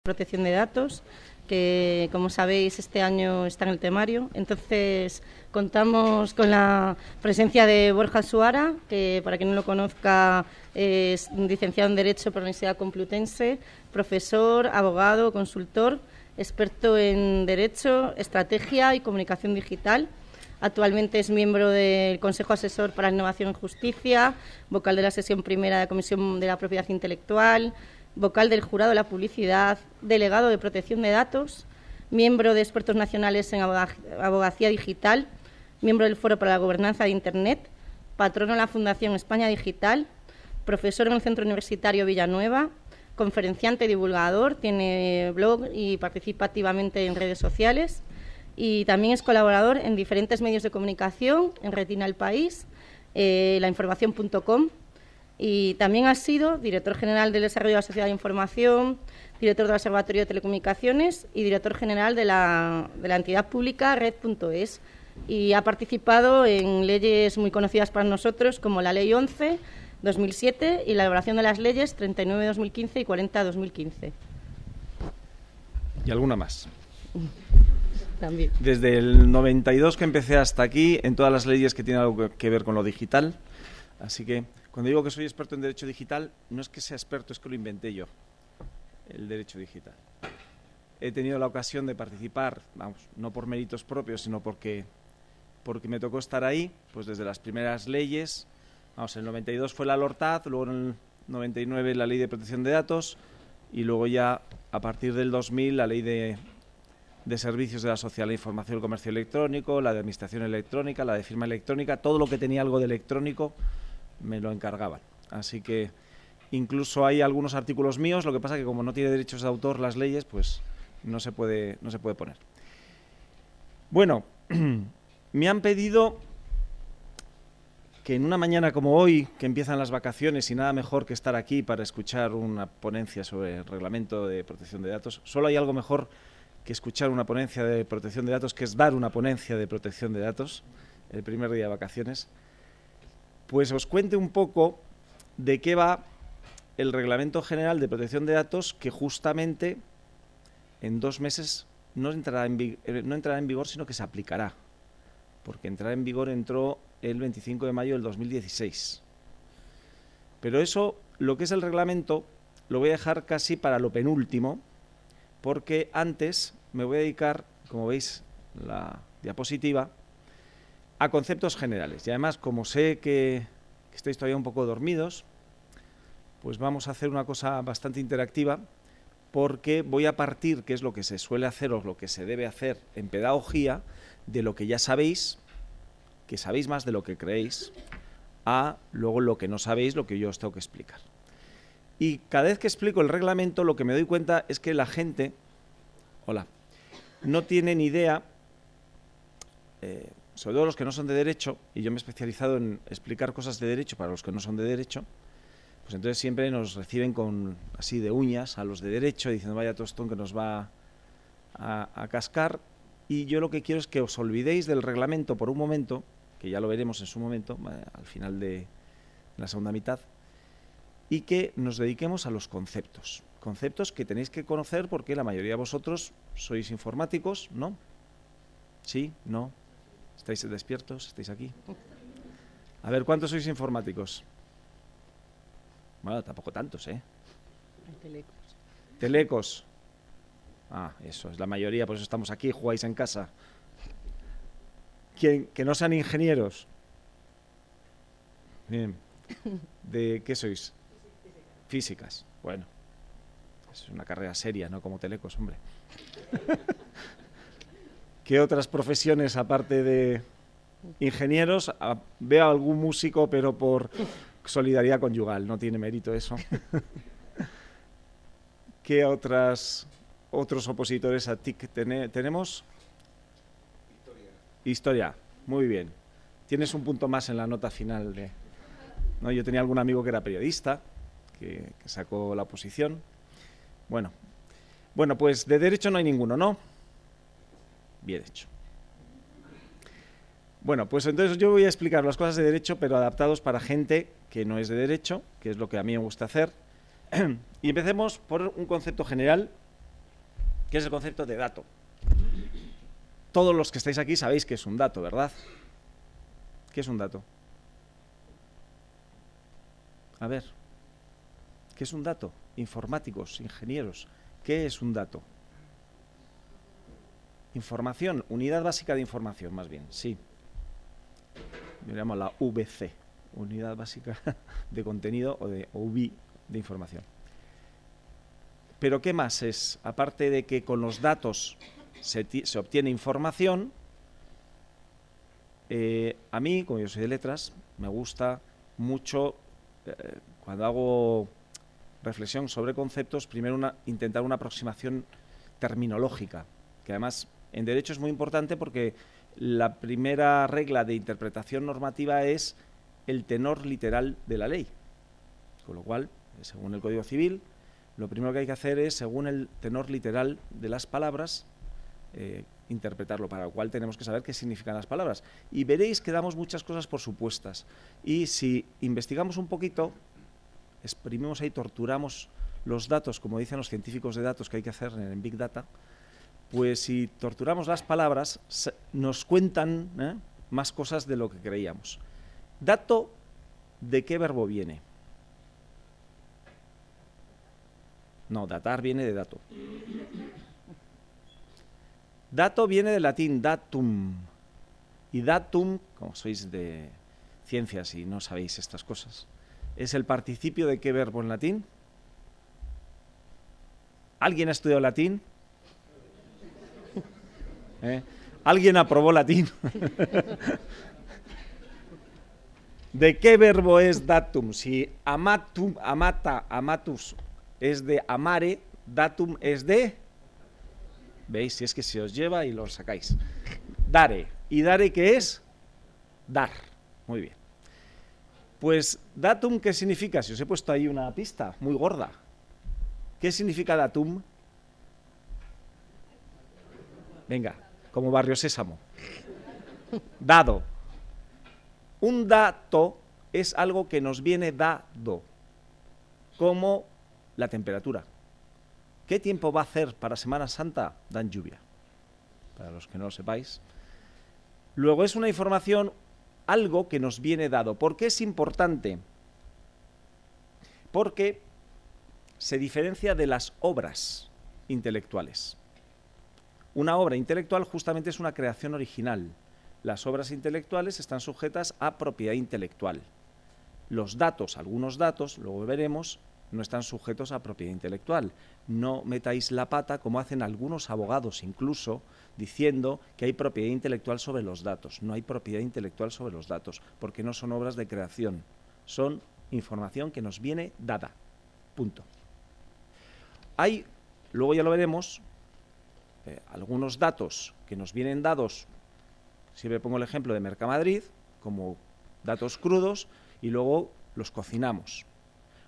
protección de datos, que como sabéis este año está en el temario. Entonces contamos con la presencia de Borja Suara, que para quien no lo conozca es licenciado en Derecho por la Universidad Complutense, profesor, abogado, consultor, experto en Derecho, Estrategia y Comunicación Digital. Actualmente es miembro del Consejo Asesor para la Innovación en Justicia, vocal de la sesión primera de la Comisión de la Propiedad Intelectual, vocal del Jurado de la Publicidad, delegado de Protección de Datos, miembro de expertos nacionales en abogacía digital, miembro del Foro para la Gobernanza de Internet, patrono de la Fundación España Digital, profesor en el Centro Universitario Villanueva, conferenciante y divulgador, tiene blog y participa activamente en redes sociales y también es colaborador en diferentes medios de comunicación, en Retina El País, lainformación.com, y también ha sido director general del Desarrollo de la Sociedad de Información, director del Observatorio de Telecomunicaciones y director general de la entidad pública Red.es, y ha participado en leyes muy conocidas para nosotros como la Ley 11/2007 y la elaboración de las leyes 39/2015 y 40/2015. ¿Y alguna más? También. Desde el 92 que empecé hasta aquí, en todas las leyes que tienen algo que ver con lo digital. Así que, cuando digo que soy experto en Derecho Digital, no es que sea experto, es que lo inventé yo, el Derecho Digital. He tenido la ocasión de participar, vamos, no por méritos propios, sino porque me tocó estar ahí, pues desde las primeras leyes. Vamos, en el 92 fue la LORTAD, luego en el 99 la Ley de Protección de Datos y luego ya, a partir del 2000, la Ley de Servicios de la Sociedad, la Información y el Comercio Electrónico, la de Administración Electrónica, la de Firma Electrónica, todo lo que tenía algo de electrónico me lo encargaban. Así que incluso hay algunos artículos míos, lo que pasa que como no tiene derechos de autor las leyes, pues no se puede poner. Bueno, me han pedido que en una mañana como hoy, que empiezan las vacaciones y nada mejor que estar aquí para escuchar una ponencia sobre el reglamento de protección de datos, solo hay algo mejor que escuchar una ponencia de protección de datos, que es dar una ponencia de protección de datos, el primer día de vacaciones, pues os cuente un poco de qué va el Reglamento General de Protección de Datos, que justamente en 2 meses no entrará en vigor, sino que se aplicará, porque entrar en vigor entró el 25 de mayo del 2016. Pero eso, lo que es el reglamento, lo voy a dejar casi para lo penúltimo, porque antes me voy a dedicar, como veis la diapositiva, a conceptos generales. Y además, como sé que estáis todavía un poco dormidos, pues vamos a hacer una cosa bastante interactiva, porque voy a partir, que es lo que se suele hacer o lo que se debe hacer en pedagogía, de lo que ya sabéis, que sabéis más de lo que creéis, a luego lo que no sabéis, lo que yo os tengo que explicar. Y cada vez que explico el reglamento, lo que me doy cuenta es que la gente, no tiene ni idea, sobre todo los que no son de derecho, y yo me he especializado en explicar cosas de derecho para los que no son de derecho, pues entonces siempre nos reciben con así de uñas a los de derecho, diciendo vaya tostón que nos va a cascar, y yo lo que quiero es que os olvidéis del reglamento por un momento, que ya lo veremos en su momento, al final de la segunda mitad, y que nos dediquemos a los conceptos. Conceptos que tenéis que conocer porque la mayoría de vosotros sois informáticos, ¿no? ¿Sí? ¿No? ¿Estáis despiertos? ¿Estáis aquí? A ver, ¿cuántos sois informáticos? Bueno, tampoco tantos, ¿eh? Telecos. Telecos. Ah, eso, es la mayoría, por eso estamos aquí, jugáis en casa. Que no sean ingenieros. Bien. ¿De qué sois? Físicas. Bueno, es una carrera seria, no como Telecos, hombre. ¿Qué otras profesiones aparte de ingenieros? Veo algún músico, pero por solidaridad conyugal, no tiene mérito eso. ¿Qué otros opositores a TIC tenemos? Historia, muy bien. Tienes un punto más en la nota final. ¿No? Yo tenía algún amigo que era periodista, que sacó la oposición. Bueno, pues de derecho no hay ninguno, ¿no? Bien hecho. Bueno, pues entonces yo voy a explicar las cosas de derecho, pero adaptados para gente que no es de derecho, que es lo que a mí me gusta hacer. Y empecemos por un concepto general ¿Qué es el concepto de dato? Todos los que estáis aquí sabéis que es un dato, ¿verdad? ¿Qué es un dato? A ver, ¿qué es un dato? Informáticos, ingenieros, ¿qué es un dato? Información, unidad básica de información, más bien, sí. Yo le llamo la VC, unidad básica de contenido o UBI de información. Pero ¿qué más es? Aparte de que con los datos se obtiene información, a mí, como yo soy de letras, me gusta mucho, cuando hago reflexión sobre conceptos, primero intentar una aproximación terminológica, que además en derecho es muy importante porque la primera regla de interpretación normativa es el tenor literal de la ley. Con lo cual, según el Código Civil, lo primero que hay que hacer es, según el tenor literal de las palabras, interpretarlo, para lo cual tenemos que saber qué significan las palabras. Y veréis que damos muchas cosas por supuestas. Y si investigamos un poquito, exprimimos ahí, torturamos los datos, como dicen los científicos de datos que hay que hacer en Big Data, pues si torturamos las palabras, nos cuentan más cosas de lo que creíamos. Dato, ¿de qué verbo viene? No, datar viene de dato. Dato viene del latín datum. Y datum, como sois de ciencias y no sabéis estas cosas, es el participio de qué verbo en latín. ¿Alguien ha estudiado latín? ¿Alguien aprobó latín? ¿De qué verbo es datum? Si amatum, amata, amatus es de amare, datum es de... ¿Veis? Si es que se os lleva y lo sacáis. Dare. ¿Y dare qué es? Dar. Muy bien. Pues datum, ¿qué significa? Si os he puesto ahí una pista muy gorda. ¿Qué significa datum? Venga, como Barrio Sésamo. Dado. Un dato es algo que nos viene dado, como la temperatura. ¿Qué tiempo va a hacer para Semana Santa? Dan lluvia, para los que no lo sepáis. Luego es una información, algo que nos viene dado. ¿Por qué es importante? Porque se diferencia de las obras intelectuales. Una obra intelectual justamente es una creación original. Las obras intelectuales están sujetas a propiedad intelectual. Los datos, algunos datos, luego veremos, no están sujetos a propiedad intelectual. No metáis la pata como hacen algunos abogados incluso diciendo que hay propiedad intelectual sobre los datos. No hay propiedad intelectual sobre los datos porque no son obras de creación. Son información que nos viene dada. Punto. Hay, luego ya lo veremos, algunos datos que nos vienen dados, siempre pongo el ejemplo de Mercamadrid, como datos crudos, y luego los cocinamos.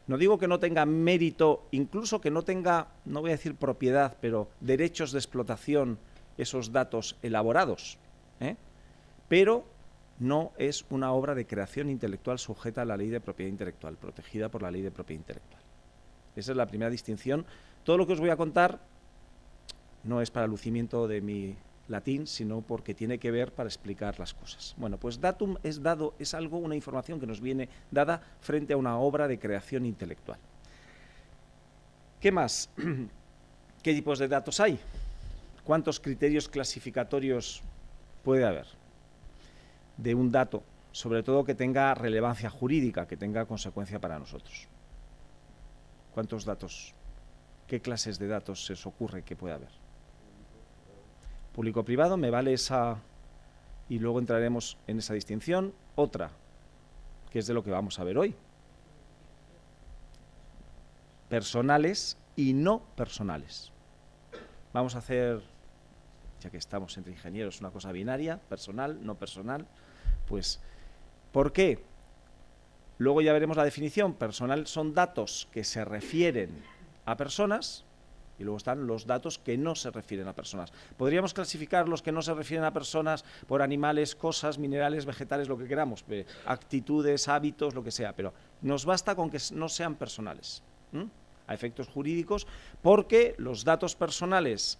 No digo que no tenga mérito, incluso que no tenga, no voy a decir propiedad, pero derechos de explotación esos datos elaborados, pero no es una obra de creación intelectual sujeta a la ley de propiedad intelectual, protegida por la ley de propiedad intelectual. Esa es la primera distinción. Todo lo que os voy a contar no es para lucimiento de mi latín, sino porque tiene que ver para explicar las cosas. Bueno, pues datum es dado, es algo, una información que nos viene dada frente a una obra de creación intelectual. ¿Qué más? ¿Qué tipos de datos hay? ¿Cuántos criterios clasificatorios puede haber de un dato? Sobre todo que tenga relevancia jurídica, que tenga consecuencia para nosotros. ¿Cuántos datos? ¿Qué clases de datos se os ocurre que puede haber? Público-privado, me vale esa, y luego entraremos en esa distinción. Otra, que es de lo que vamos a ver hoy. Personales y no personales. Vamos a hacer, ya que estamos entre ingenieros, una cosa binaria, personal, no personal. Pues, ¿por qué? Luego ya veremos la definición. Personal son datos que se refieren a personas, y luego están los datos que no se refieren a personas. Podríamos clasificar los que no se refieren a personas por animales, cosas, minerales, vegetales, lo que queramos, actitudes, hábitos, lo que sea, pero nos basta con que no sean personales, a efectos jurídicos, porque los datos personales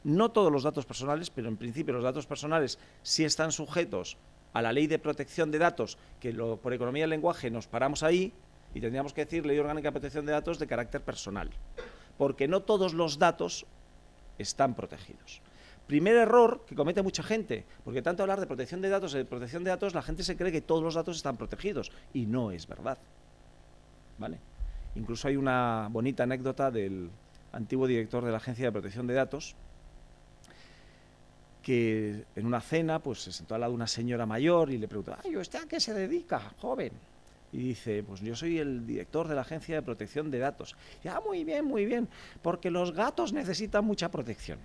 No todos los datos personales, pero en principio los datos personales sí están sujetos a la Ley de Protección de Datos, que por economía del lenguaje nos paramos ahí y tendríamos que decir Ley Orgánica de Protección de Datos de carácter personal, porque no todos los datos están protegidos. Primer error que comete mucha gente, porque tanto hablar de protección de datos, la gente se cree que todos los datos están protegidos, y no es verdad. ¿Vale? Incluso hay una bonita anécdota del antiguo director de la Agencia de Protección de Datos, que en una cena pues se sentó al lado de una señora mayor y le preguntó: ¿y usted a qué se dedica, joven? Y dice: pues yo soy el director de la Agencia de Protección de Datos. Y, muy bien, porque los gatos necesitan mucha protección.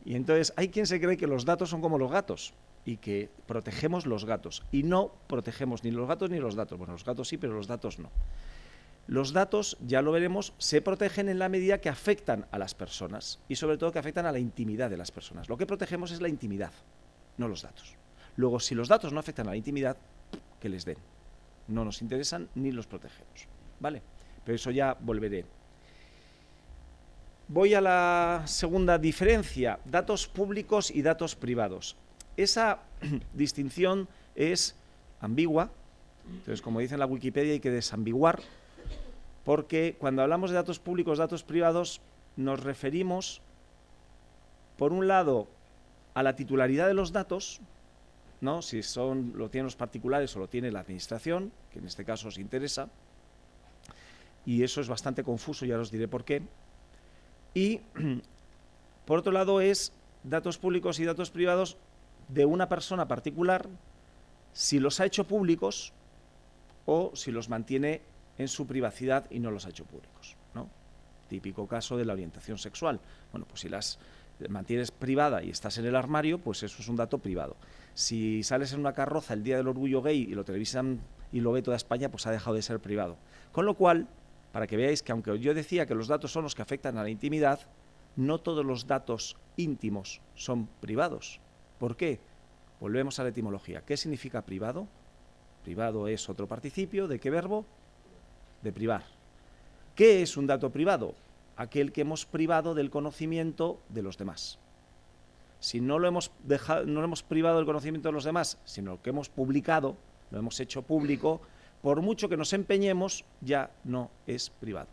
Y entonces hay quien se cree que los datos son como los gatos y que protegemos los gatos. Y no protegemos ni los gatos ni los datos. Bueno, los gatos sí, pero los datos no. Los datos, ya lo veremos, se protegen en la medida que afectan a las personas y sobre todo que afectan a la intimidad de las personas. Lo que protegemos es la intimidad, no los datos. Luego, si los datos no afectan a la intimidad, que les den. No nos interesan ni los protegemos. ¿Vale? Pero eso ya volveré. Voy a la segunda diferencia, datos públicos y datos privados. Esa distinción es ambigua, entonces, como dice en la Wikipedia, hay que desambiguar, porque cuando hablamos de datos públicos, datos privados, nos referimos, por un lado, a la titularidad de los datos, ¿no? Si lo tienen los particulares o lo tiene la administración, que en este caso os interesa, y eso es bastante confuso, ya os diré por qué. Y, por otro lado, es datos públicos y datos privados de una persona particular, si los ha hecho públicos o si los mantiene en su privacidad y no los ha hecho públicos, ¿no? Típico caso de la orientación sexual. Bueno, pues si las mantienes privada y estás en el armario, pues eso es un dato privado. Si sales en una carroza el día del orgullo gay y lo televisan y lo ve toda España, pues ha dejado de ser privado. Con lo cual, para que veáis que aunque yo decía que los datos son los que afectan a la intimidad, no todos los datos íntimos son privados. ¿Por qué? Volvemos a la etimología. ¿Qué significa privado? Privado es otro participio. ¿De qué verbo? De privar. ¿Qué es un dato privado? Aquel que hemos privado del conocimiento de los demás. Si no lo hemos privado del conocimiento de los demás, sino que hemos publicado, lo hemos hecho público, por mucho que nos empeñemos, ya no es privado.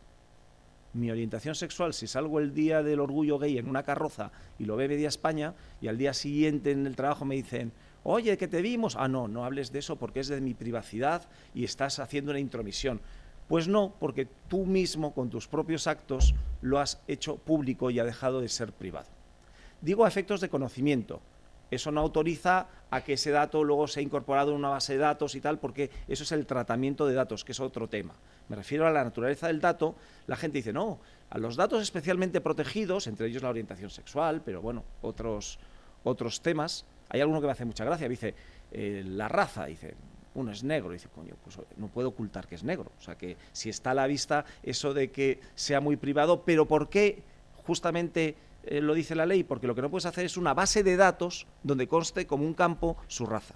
Mi orientación sexual, si salgo el día del orgullo gay en una carroza y lo ve media España, y al día siguiente en el trabajo me dicen: oye, que te vimos. No hables de eso porque es de mi privacidad y estás haciendo una intromisión. Pues no, porque tú mismo con tus propios actos lo has hecho público y ha dejado de ser privado. Digo a efectos de conocimiento. Eso no autoriza a que ese dato luego sea incorporado en una base de datos y tal, porque eso es el tratamiento de datos, que es otro tema. Me refiero a la naturaleza del dato. La gente dice: no, a los datos especialmente protegidos, entre ellos la orientación sexual, pero bueno, otros temas. Hay alguno que me hace mucha gracia, dice, la raza, dice, uno es negro, dice, coño, pues no puedo ocultar que es negro. O sea que si está a la vista eso de que sea muy privado, pero ¿por qué justamente lo dice la ley? Porque lo que no puedes hacer es una base de datos donde conste como un campo su raza.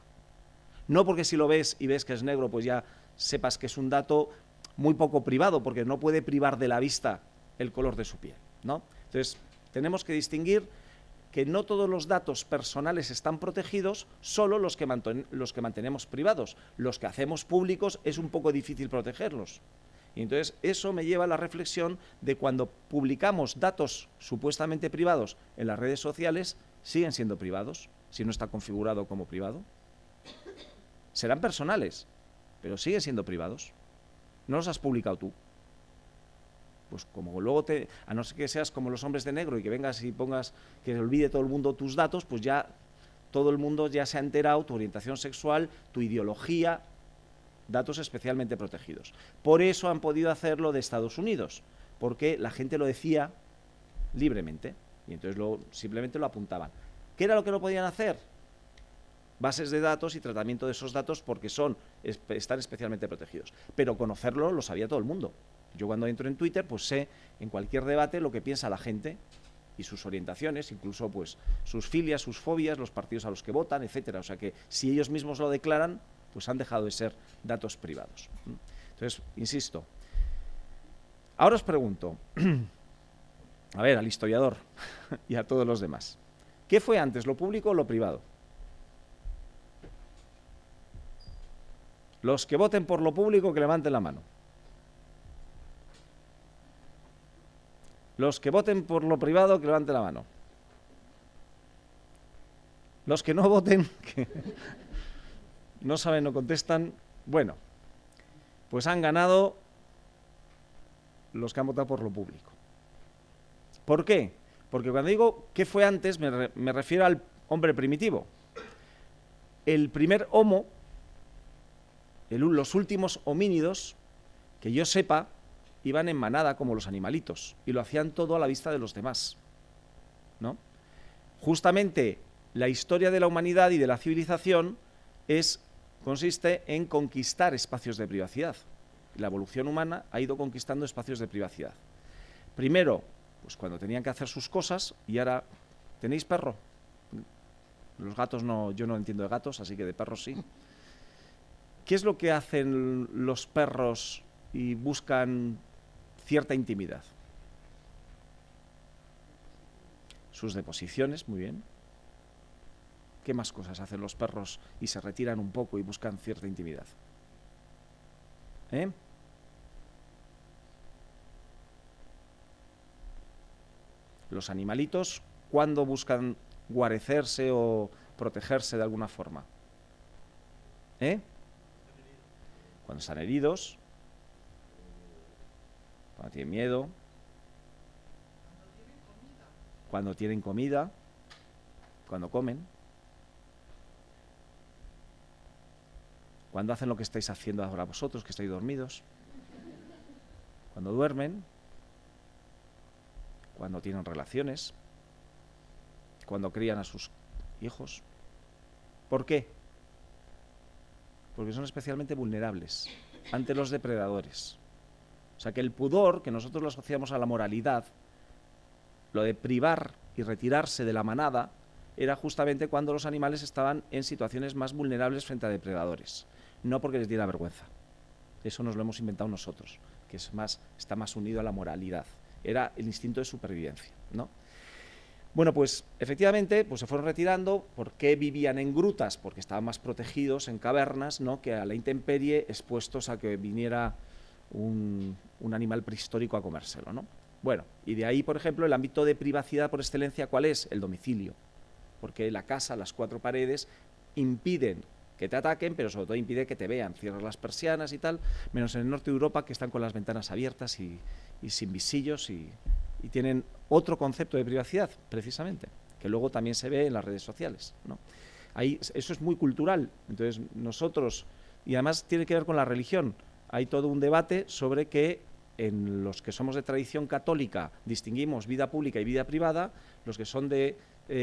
No porque si lo ves y ves que es negro, pues ya sepas que es un dato muy poco privado, porque no puede privar de la vista el color de su piel, ¿no? Entonces, tenemos que distinguir que no todos los datos personales están protegidos, solo los que mantenemos privados. Los que hacemos públicos es un poco difícil protegerlos. Y entonces eso me lleva a la reflexión de cuando publicamos datos supuestamente privados en las redes sociales, ¿siguen siendo privados si no está configurado como privado? Serán personales, pero siguen siendo privados. No los has publicado tú. Pues como luego a no ser que seas como los hombres de negro y que vengas y pongas que se olvide todo el mundo tus datos, pues ya todo el mundo ya se ha enterado tu orientación sexual, tu ideología, datos especialmente protegidos. Por eso han podido hacerlo de Estados Unidos, porque la gente lo decía libremente y entonces simplemente lo apuntaban. ¿Qué era lo que no podían hacer? Bases de datos y tratamiento de esos datos porque están especialmente protegidos. Pero conocerlo lo sabía todo el mundo. Yo cuando entro en Twitter, pues sé en cualquier debate lo que piensa la gente y sus orientaciones, incluso pues sus filias, sus fobias, los partidos a los que votan, etcétera. O sea que si ellos mismos lo declaran, pues han dejado de ser datos privados. Entonces, insisto. Ahora os pregunto, A ver, al historiador y a todos los demás. ¿Qué fue antes, lo público o lo privado? Los que voten por lo público, que levanten la mano. Los que voten por lo privado, que levanten la mano. Los que no voten, que no saben, no contestan. Bueno, pues han ganado los que han votado por lo público. ¿Por qué? Porque cuando digo qué fue antes, me refiero al hombre primitivo. El primer homo, los últimos homínidos, que yo sepa, iban en manada como los animalitos y lo hacían todo a la vista de los demás, ¿no? Justamente la historia de la humanidad y de la civilización consiste en conquistar espacios de privacidad. La evolución humana ha ido conquistando espacios de privacidad. Primero, pues cuando tenían que hacer sus cosas, y ahora, ¿tenéis perro? Los gatos no, yo no entiendo de gatos, así que de perros sí. ¿Qué es lo que hacen los perros y buscan cierta intimidad? Sus deposiciones, muy bien. ¿Qué más cosas hacen los perros y se retiran un poco y buscan cierta intimidad? Los animalitos, ¿cuándo buscan guarecerse o protegerse de alguna forma? Cuando están heridos, cuando tienen miedo, cuando tienen comida, cuando comen, cuando hacen lo que estáis haciendo ahora vosotros, que estáis dormidos, cuando duermen, cuando tienen relaciones, cuando crían a sus hijos. ¿Por qué? Porque son especialmente vulnerables ante los depredadores. O sea que el pudor, que nosotros lo asociamos a la moralidad, lo de privar y retirarse de la manada, era justamente cuando los animales estaban en situaciones más vulnerables frente a depredadores. No porque les diera vergüenza. Eso nos lo hemos inventado nosotros, que está más unido a la moralidad. Era el instinto de supervivencia, ¿no? Bueno, pues efectivamente pues se fueron retirando. ¿Por qué vivían en grutas? Porque estaban más protegidos en cavernas, ¿no?, que a la intemperie, expuestos a que viniera un animal prehistórico a comérselo, ¿no? Bueno, y de ahí, por ejemplo, el ámbito de privacidad por excelencia, ¿cuál es? El domicilio. Porque la casa, las cuatro paredes, impiden que te ataquen, pero sobre todo impide que te vean. Cierras las persianas y tal, menos en el norte de Europa, que están con las ventanas abiertas y sin visillos y tienen otro concepto de privacidad, precisamente, que luego también se ve en las redes sociales, ¿no? Ahí, eso es muy cultural. Entonces nosotros, y además tiene que ver con la religión, hay todo un debate sobre que en los que somos de tradición católica distinguimos vida pública y vida privada. Los que son de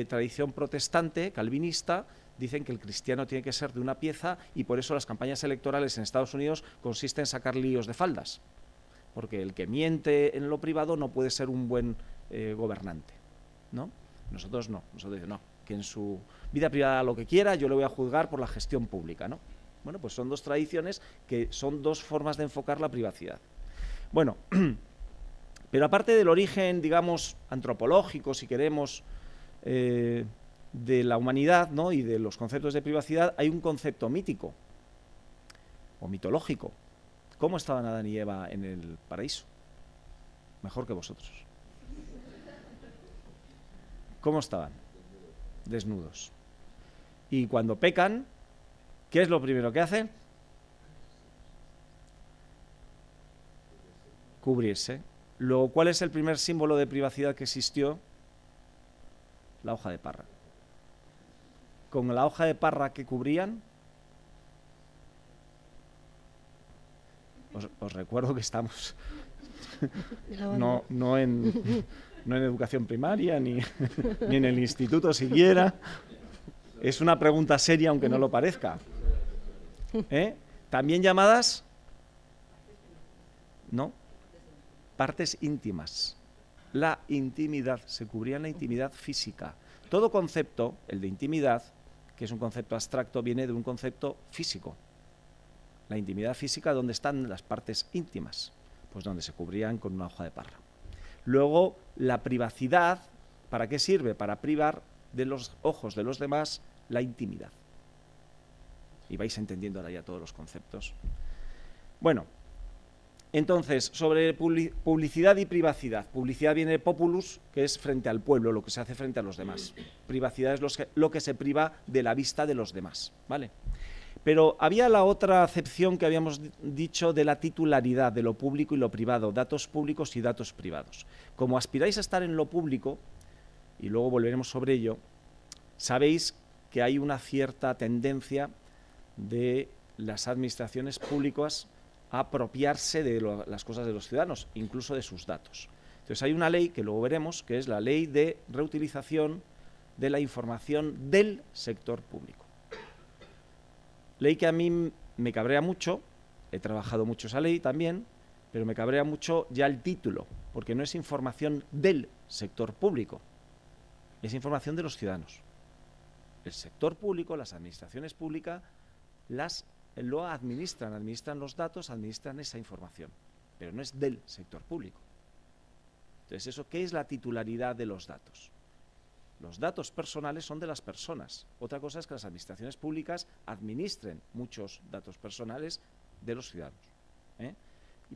tradición protestante, calvinista, dicen que el cristiano tiene que ser de una pieza, y por eso las campañas electorales en Estados Unidos consisten en sacar líos de faldas, porque el que miente en lo privado no puede ser un buen gobernante, ¿no? Nosotros no, nosotros decimos, no, que en su vida privada lo que quiera, yo le voy a juzgar por la gestión pública, ¿no? Bueno, pues son dos tradiciones que son dos formas de enfocar la privacidad. Bueno, pero aparte del origen, digamos, antropológico, si queremos, de la humanidad, ¿no?, y de los conceptos de privacidad, hay un concepto mítico o mitológico. ¿Cómo estaban Adán y Eva en el paraíso? Mejor que vosotros. ¿Cómo estaban? Desnudos. Y cuando pecan, ¿qué es lo primero que hacen? Cubrirse. Luego, ¿cuál es el primer símbolo de privacidad que existió? La hoja de parra. Con la hoja de parra que cubrían, os recuerdo que estamos no en educación primaria, ni en el instituto siquiera. Es una pregunta seria, aunque no lo parezca. También llamadas, ¿no?, partes íntimas. La intimidad, se cubría en la intimidad física. Todo concepto, el de intimidad, que es un concepto abstracto, viene de un concepto físico. La intimidad física, ¿dónde están las partes íntimas? Pues donde se cubrían con una hoja de parra. Luego, la privacidad, ¿para qué sirve? Para privar de los ojos de los demás la intimidad. Y vais entendiendo ahora ya todos los conceptos. Bueno, entonces, sobre publicidad y privacidad. Publicidad viene de populus, que es frente al pueblo, lo que se hace frente a los demás. Privacidad es lo que se priva de la vista de los demás, ¿vale? Pero había la otra acepción que habíamos dicho de la titularidad, de lo público y lo privado, datos públicos y datos privados. Como aspiráis a estar en lo público, y luego volveremos sobre ello, sabéis que hay una cierta tendencia de las administraciones públicas a apropiarse de las cosas de los ciudadanos, incluso de sus datos. Entonces hay una ley, que luego veremos, que es la Ley de Reutilización de la Información del Sector Público. Ley que a mí me cabrea mucho, he trabajado mucho esa ley también, pero me cabrea mucho ya el título, porque no es información del sector público, es información de los ciudadanos. El sector público, las administraciones públicas, lo administran los datos, administran esa información, pero no es del sector público. Entonces, ¿qué es la titularidad de los datos? Los datos personales son de las personas. Otra cosa es que las administraciones públicas administren muchos datos personales de los ciudadanos, ¿eh?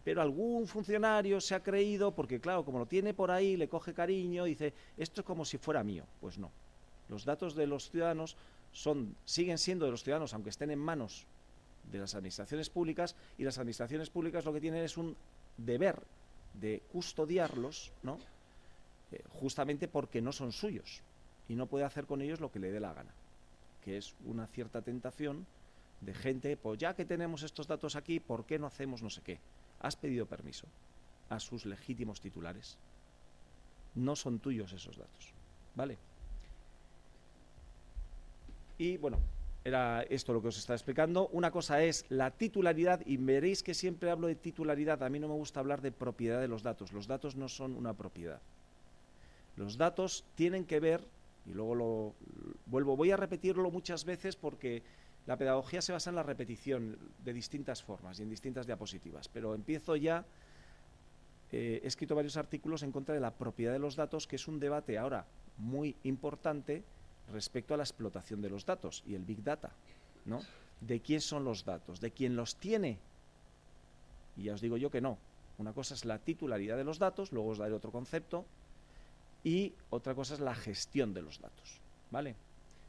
Pero algún funcionario se ha creído, porque claro, como lo tiene por ahí, le coge cariño, dice, esto es como si fuera mío. Pues no. Los datos de los ciudadanos siguen siendo de los ciudadanos, aunque estén en manos de las administraciones públicas, y las administraciones públicas lo que tienen es un deber de custodiarlos, ¿no? Justamente porque no son suyos. Y no puede hacer con ellos lo que le dé la gana, que es una cierta tentación de gente, pues ya que tenemos estos datos aquí, ¿por qué no hacemos no sé qué? Has pedido permiso a sus legítimos titulares. No son tuyos esos datos, ¿vale? Y bueno, era esto lo que os estaba explicando. Una cosa es la titularidad, y veréis que siempre hablo de titularidad. A mí no me gusta hablar de propiedad de los datos. Los datos no son una propiedad. Los datos tienen que ver, y luego voy a repetirlo muchas veces porque la pedagogía se basa en la repetición de distintas formas y en distintas diapositivas, pero empiezo ya. He escrito varios artículos en contra de la propiedad de los datos, que es un debate ahora muy importante respecto a la explotación de los datos y el Big Data, ¿no? ¿De quién son los datos? ¿De quién los tiene? Y ya os digo yo que no. Una cosa es la titularidad de los datos, luego os daré otro concepto, y otra cosa es la gestión de los datos, ¿vale?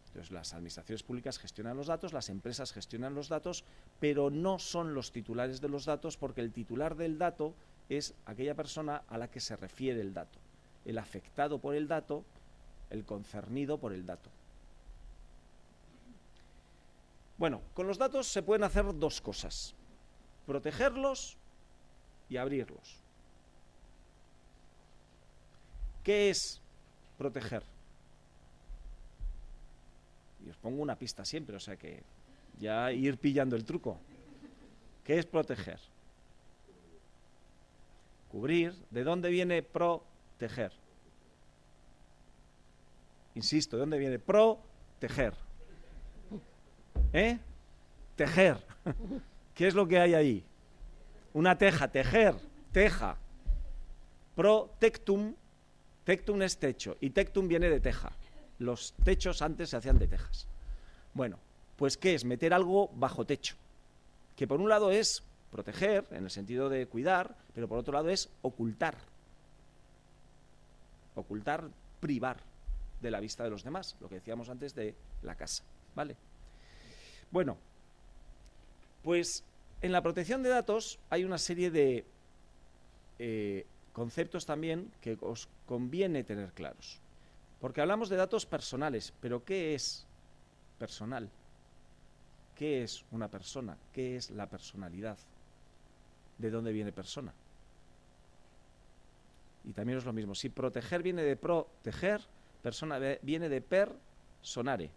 Entonces, las administraciones públicas gestionan los datos, las empresas gestionan los datos, pero no son los titulares de los datos, porque el titular del dato es aquella persona a la que se refiere el dato, el afectado por el dato, el concernido por el dato. Bueno, con los datos se pueden hacer dos cosas: protegerlos y abrirlos. ¿Qué es proteger? Y os pongo una pista siempre, o sea que ya ir pillando el truco. ¿Qué es proteger? Cubrir. ¿De dónde viene proteger? Insisto, ¿de dónde viene proteger? Tejer. ¿Qué es lo que hay ahí? Una teja, tejer, teja. Protectum. Tectum es techo, y tectum viene de teja. Los techos antes se hacían de tejas. Bueno, pues ¿qué es? Meter algo bajo techo, que por un lado es proteger, en el sentido de cuidar, pero por otro lado es ocultar. Ocultar, privar de la vista de los demás, lo que decíamos antes de la casa, ¿vale? Bueno, pues en la protección de datos hay una serie de conceptos también que os conviene tener claros. Porque hablamos de datos personales, pero ¿qué es personal? ¿Qué es una persona? ¿Qué es la personalidad? ¿De dónde viene persona? Y también es lo mismo. Si proteger viene de proteger, persona viene de personare.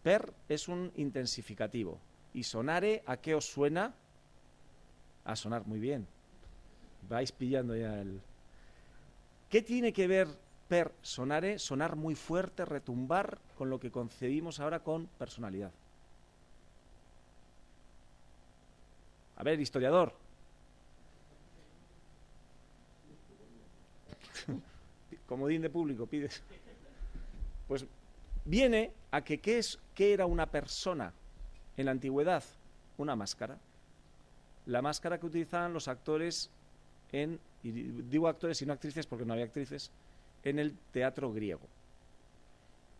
Per es un intensificativo. Y sonare, ¿a qué os suena? A sonar muy bien. Vais pillando ya el... ¿Qué tiene que ver per sonare? Sonar muy fuerte, retumbar, con lo que concebimos ahora con personalidad. A ver, historiador. comodín de público, pides. Pues viene a que ¿qué era una persona en la antigüedad? Una máscara. La máscara que utilizaban los actores y digo actores y no actrices porque no había actrices, en el teatro griego.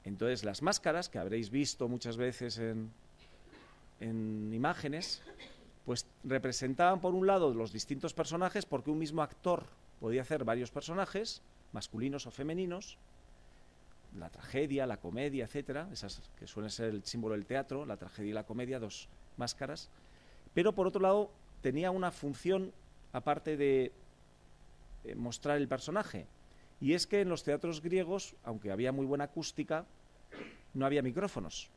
Entonces las máscaras, que habréis visto muchas veces en imágenes, pues representaban por un lado los distintos personajes, porque un mismo actor podía hacer varios personajes, masculinos o femeninos, la tragedia, la comedia, etcétera, esas que suelen ser el símbolo del teatro, la tragedia y la comedia, dos máscaras, pero por otro lado tenía una función aparte de mostrar el personaje, y es que en los teatros griegos, aunque había muy buena acústica, no había micrófonos,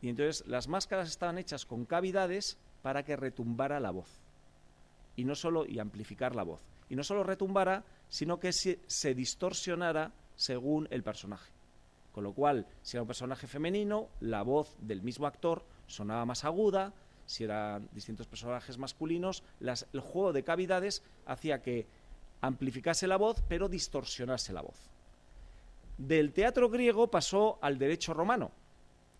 y entonces las máscaras estaban hechas con cavidades para que retumbara la voz, y amplificar la voz, y no solo retumbara, sino que se distorsionara según el personaje. Con lo cual, si era un personaje femenino, la voz del mismo actor sonaba más aguda. Si eran distintos personajes masculinos, el juego de cavidades hacía que amplificase la voz, pero distorsionase la voz. Del teatro griego pasó al derecho romano.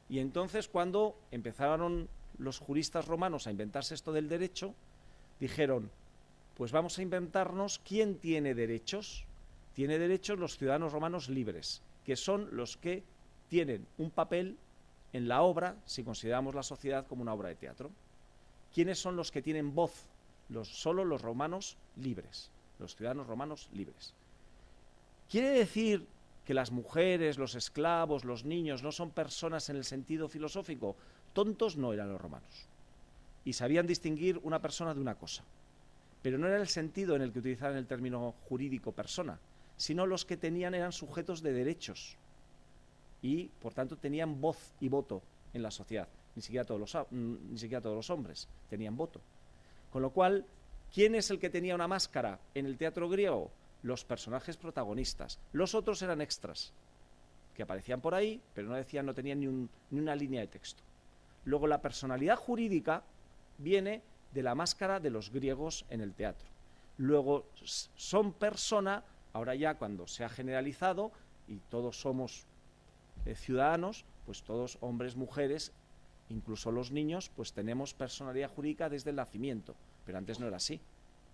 Y entonces, cuando empezaron los juristas romanos a inventarse esto del derecho, dijeron, pues vamos a inventarnos quién tiene derechos. Tiene derechos los ciudadanos romanos libres, que son los que tienen un papel en la obra, si consideramos la sociedad como una obra de teatro. ¿Quiénes son los que tienen voz? Solo los romanos libres, los ciudadanos romanos libres. ¿Quiere decir que las mujeres, los esclavos, los niños no son personas en el sentido filosófico? Tontos no eran los romanos. Y sabían distinguir una persona de una cosa. Pero no era el sentido en el que utilizaban el término jurídico persona, sino los que eran sujetos de derechos y, por tanto, tenían voz y voto en la sociedad. Ni siquiera todos los hombres tenían voto. Con lo cual, ¿quién es el que tenía una máscara en el teatro griego? Los personajes protagonistas. Los otros eran extras, que aparecían por ahí, pero no tenían ni una línea de texto. Luego, la personalidad jurídica viene de la máscara de los griegos en el teatro. Luego, son persona. Ahora ya cuando se ha generalizado y todos somos ciudadanos, pues todos hombres, mujeres, incluso los niños, pues tenemos personalidad jurídica desde el nacimiento, pero antes no era así,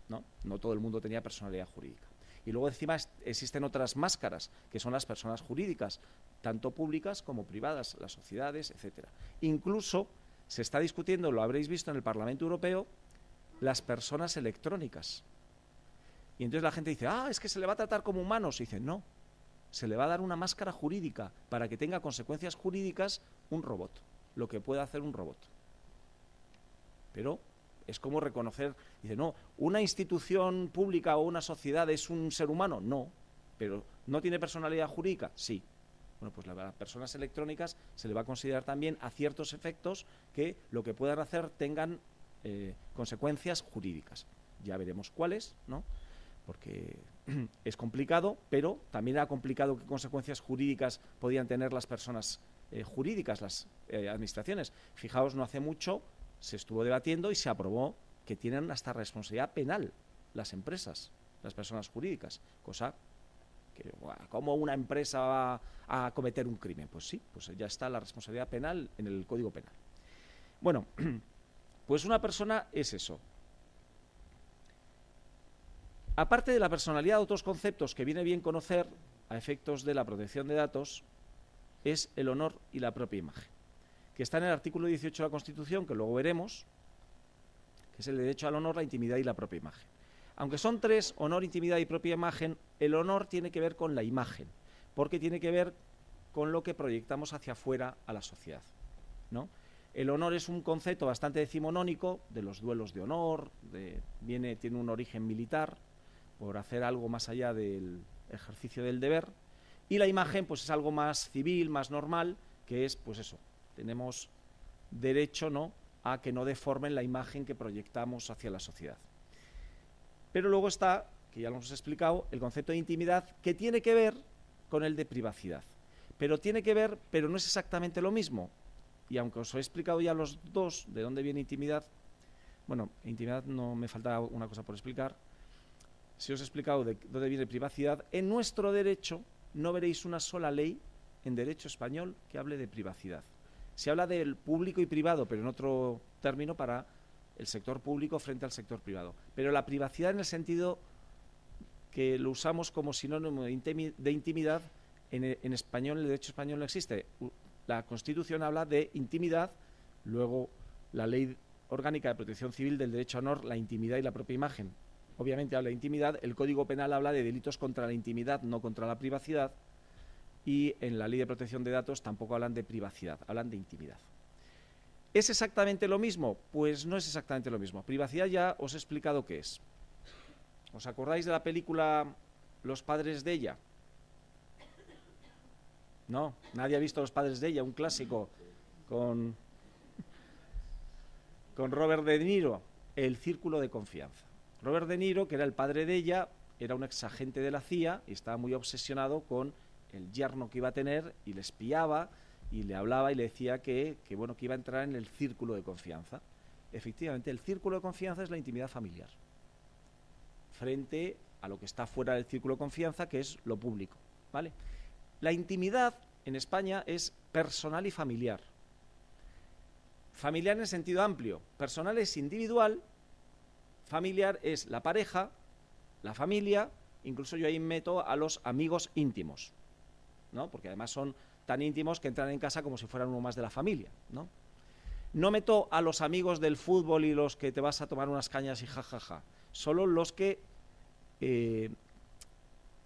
no todo el mundo tenía personalidad jurídica. Y luego encima existen otras máscaras, que son las personas jurídicas, tanto públicas como privadas, las sociedades, etcétera. Incluso se está discutiendo, lo habréis visto en el Parlamento Europeo, las personas electrónicas. Y entonces la gente dice, es que se le va a tratar como humanos. Y dicen, no, se le va a dar una máscara jurídica para que tenga consecuencias jurídicas un robot, lo que puede hacer un robot. Pero es como reconocer, dice, no, ¿una institución pública o una sociedad es un ser humano? No, pero ¿no tiene personalidad jurídica? Sí. Bueno, pues las personas electrónicas se le va a considerar también a ciertos efectos que lo que puedan hacer tengan consecuencias jurídicas. Ya veremos cuáles, ¿no? Porque es complicado, pero también era complicado qué consecuencias jurídicas podían tener las personas jurídicas, las administraciones. Fijaos, no hace mucho se estuvo debatiendo y se aprobó que tienen hasta responsabilidad penal las empresas, las personas jurídicas, cosa que, ¿cómo una empresa va a cometer un crimen? Pues sí, pues ya está la responsabilidad penal en el Código Penal. Bueno, pues una persona es eso. Aparte de la personalidad, otros conceptos que viene bien conocer a efectos de la protección de datos es el honor y la propia imagen, que está en el artículo 18 de la Constitución, que luego veremos, que es el derecho al honor, la intimidad y la propia imagen. Aunque son tres, honor, intimidad y propia imagen, el honor tiene que ver con la imagen, porque tiene que ver con lo que proyectamos hacia afuera a la sociedad, ¿no? El honor es un concepto bastante decimonónico, de los duelos de honor, tiene un origen militar, por hacer algo más allá del ejercicio del deber, y la imagen pues es algo más civil, más normal, que es pues eso, tenemos derecho, ¿no?, a que no deformen la imagen que proyectamos hacia la sociedad. Pero luego está, que ya lo hemos explicado, el concepto de intimidad, que tiene que ver con el de privacidad, pero no es exactamente lo mismo. Y aunque os he explicado ya los dos de dónde viene intimidad, bueno, intimidad no me falta una cosa por explicar. si os he explicado de dónde viene privacidad, en nuestro derecho no veréis una sola ley en derecho español que hable de privacidad. Se habla del público y privado, pero en otro término para el sector público frente al sector privado. Pero la privacidad en el sentido que lo usamos como sinónimo de intimidad, en español, el derecho español no existe. La Constitución habla de intimidad, luego la Ley Orgánica de Protección Civil del Derecho a Honor, la intimidad y la propia imagen. Obviamente habla de intimidad, el Código Penal habla de delitos contra la intimidad, no contra la privacidad, y en la Ley de Protección de Datos tampoco hablan de privacidad, hablan de intimidad. ¿Es exactamente lo mismo? Pues no es exactamente lo mismo. Privacidad ya os he explicado qué es. ¿Os acordáis de la película Los padres de ella? No, nadie ha visto Los padres de ella, un clásico con Robert De Niro, El círculo de confianza. Robert De Niro, que era el padre de ella, era un exagente de la CIA y estaba muy obsesionado con el yerno que iba a tener y le espiaba y le hablaba y le decía que iba a entrar en el círculo de confianza. Efectivamente, el círculo de confianza es la intimidad familiar, frente a lo que está fuera del círculo de confianza, que es lo público, ¿vale? La intimidad en España es personal y familiar. Familiar en el sentido amplio. Personal es individual, familiar es la pareja, la familia, incluso yo ahí meto a los amigos íntimos, ¿no? Porque además son tan íntimos que entran en casa como si fueran uno más de la familia, ¿no? No meto a los amigos del fútbol y los que te vas a tomar unas cañas y jajaja. Solo los que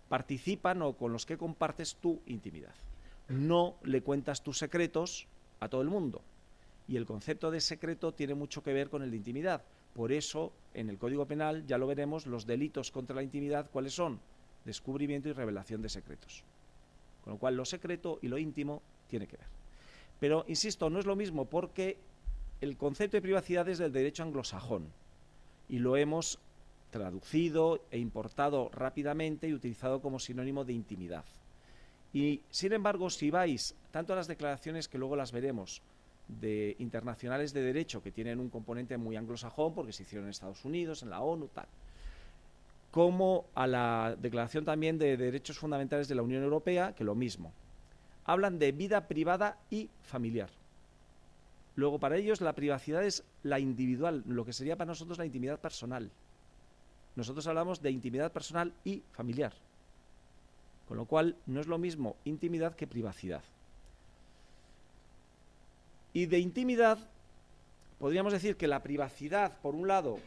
participan o con los que compartes tu intimidad. No le cuentas tus secretos a todo el mundo. Y el concepto de secreto tiene mucho que ver con el de intimidad. Por eso, en el Código Penal, ya lo veremos, los delitos contra la intimidad, ¿cuáles son? Descubrimiento y revelación de secretos. Con lo cual, lo secreto y lo íntimo tiene que ver. Pero, insisto, no es lo mismo porque el concepto de privacidad es del derecho anglosajón y lo hemos traducido e importado rápidamente y utilizado como sinónimo de intimidad. Y, sin embargo, si vais tanto a las declaraciones, que luego las veremos, de internacionales de derecho, que tienen un componente muy anglosajón porque se hicieron en Estados Unidos, en la ONU, tal, como a la Declaración también de Derechos Fundamentales de la Unión Europea, que lo mismo. Hablan de vida privada y familiar. Luego, para ellos, la privacidad es la individual, lo que sería para nosotros la intimidad personal. Nosotros hablamos de intimidad personal y familiar. Con lo cual, no es lo mismo intimidad que privacidad. Y de intimidad, podríamos decir que la privacidad, por un lado,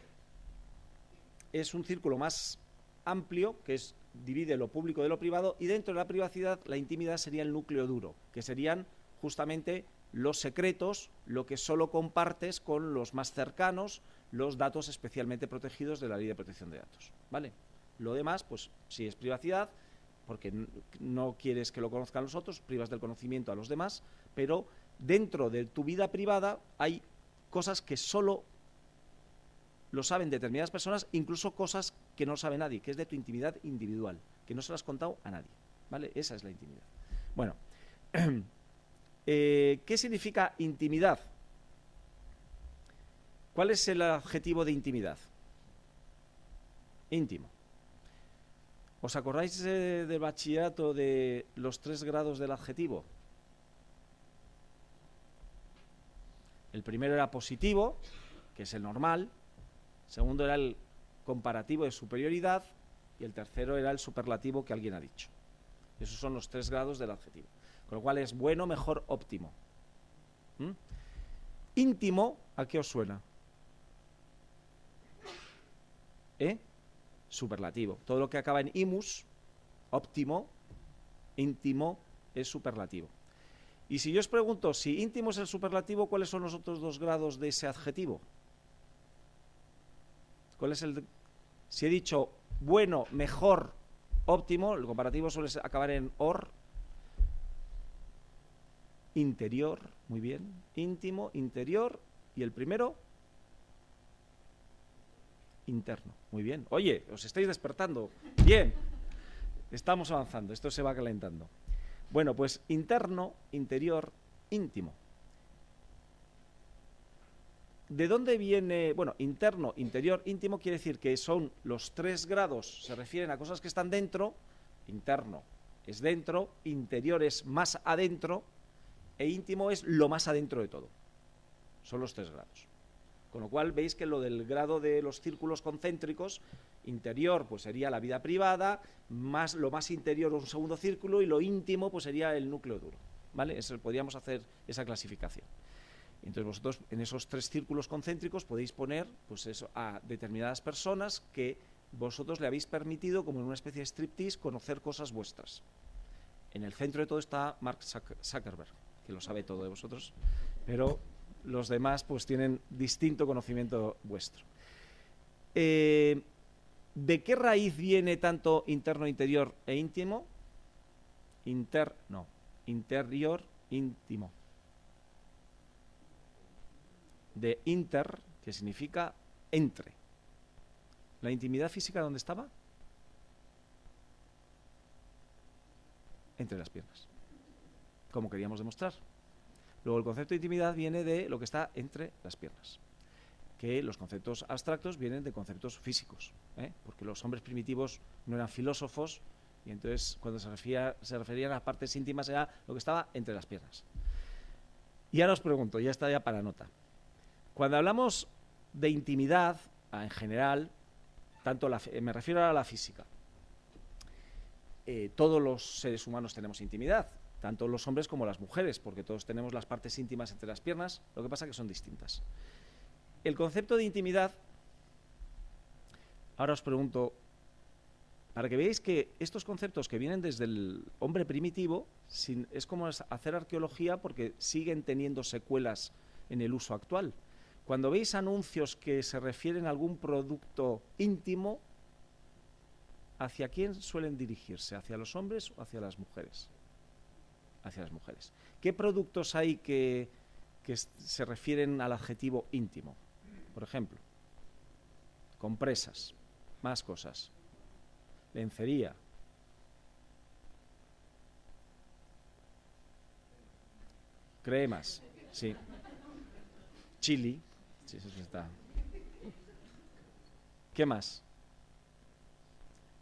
es un círculo más amplio, que divide lo público de lo privado, y dentro de la privacidad, la intimidad sería el núcleo duro, que serían justamente los secretos, lo que solo compartes con los más cercanos, los datos especialmente protegidos de la Ley de Protección de Datos, ¿vale? Lo demás, pues, si es privacidad, porque no quieres que lo conozcan los otros, privas del conocimiento a los demás, pero dentro de tu vida privada hay cosas que solo lo saben determinadas personas, incluso cosas que no sabe nadie, que es de tu intimidad individual, que no se lo has contado a nadie, ¿vale? Esa es la intimidad. Bueno, ¿qué significa intimidad? ¿Cuál es el adjetivo de intimidad? Íntimo. ¿Os acordáis del bachillerato de los 3 grados del adjetivo? El primero era positivo, que es el normal. Segundo era el comparativo de superioridad. Y el tercero era el superlativo que alguien ha dicho. Esos son los 3 grados del adjetivo. Con lo cual es bueno, mejor, óptimo. Íntimo, ¿a qué os suena? Superlativo. Todo lo que acaba en imus, óptimo, íntimo, es superlativo. Y si yo os pregunto si íntimo es el superlativo, ¿cuáles son los otros 2 grados de ese adjetivo? ¿Cuál es el? Si he dicho bueno, mejor, óptimo, el comparativo suele acabar en or. Interior, muy bien. Íntimo, interior. Y el primero, interno. Muy bien. Oye, os estáis despertando. Bien. Estamos avanzando. Esto se va calentando. Bueno, pues interno, interior, íntimo. ¿de dónde viene? Bueno, interno, interior, íntimo quiere decir que son los 3 grados, se refieren a cosas que están dentro. Interno es dentro, interior es más adentro e íntimo es lo más adentro de todo. Son los 3 grados. Con lo cual veis que lo del grado de los círculos concéntricos, interior pues sería la vida privada, lo más interior un segundo círculo, y lo íntimo pues sería el núcleo duro, ¿vale? Podríamos hacer esa clasificación. Entonces vosotros en esos 3 círculos concéntricos podéis poner pues eso, a determinadas personas que vosotros le habéis permitido, como en una especie de striptease, conocer cosas vuestras. En el centro de todo está Mark Zuckerberg, que lo sabe todo de vosotros, pero los demás pues tienen distinto conocimiento vuestro. ¿De qué raíz viene tanto interno, interior e íntimo? Interior, íntimo. De inter, que significa entre. ¿La intimidad física dónde estaba? Entre las piernas, como queríamos demostrar. Luego el concepto de intimidad viene de lo que está entre las piernas, que los conceptos abstractos vienen de conceptos físicos, porque los hombres primitivos no eran filósofos, y entonces cuando se referían a las partes íntimas era lo que estaba entre las piernas. Y ahora os pregunto, ya está ya para nota. Cuando hablamos de intimidad, en general, me refiero a la física. Todos los seres humanos tenemos intimidad, tanto los hombres como las mujeres, porque todos tenemos las partes íntimas entre las piernas, lo que pasa es que son distintas. El concepto de intimidad, ahora os pregunto, para que veáis que estos conceptos que vienen desde el hombre primitivo, es como hacer arqueología, porque siguen teniendo secuelas en el uso actual. Cuando veis anuncios que se refieren a algún producto íntimo, ¿hacia quién suelen dirigirse? ¿Hacia los hombres o hacia las mujeres? Hacia las mujeres. ¿Qué productos hay que se refieren al adjetivo íntimo? Por ejemplo, compresas, más cosas, lencería, cremas, sí, chili, sí, eso está. ¿Qué más?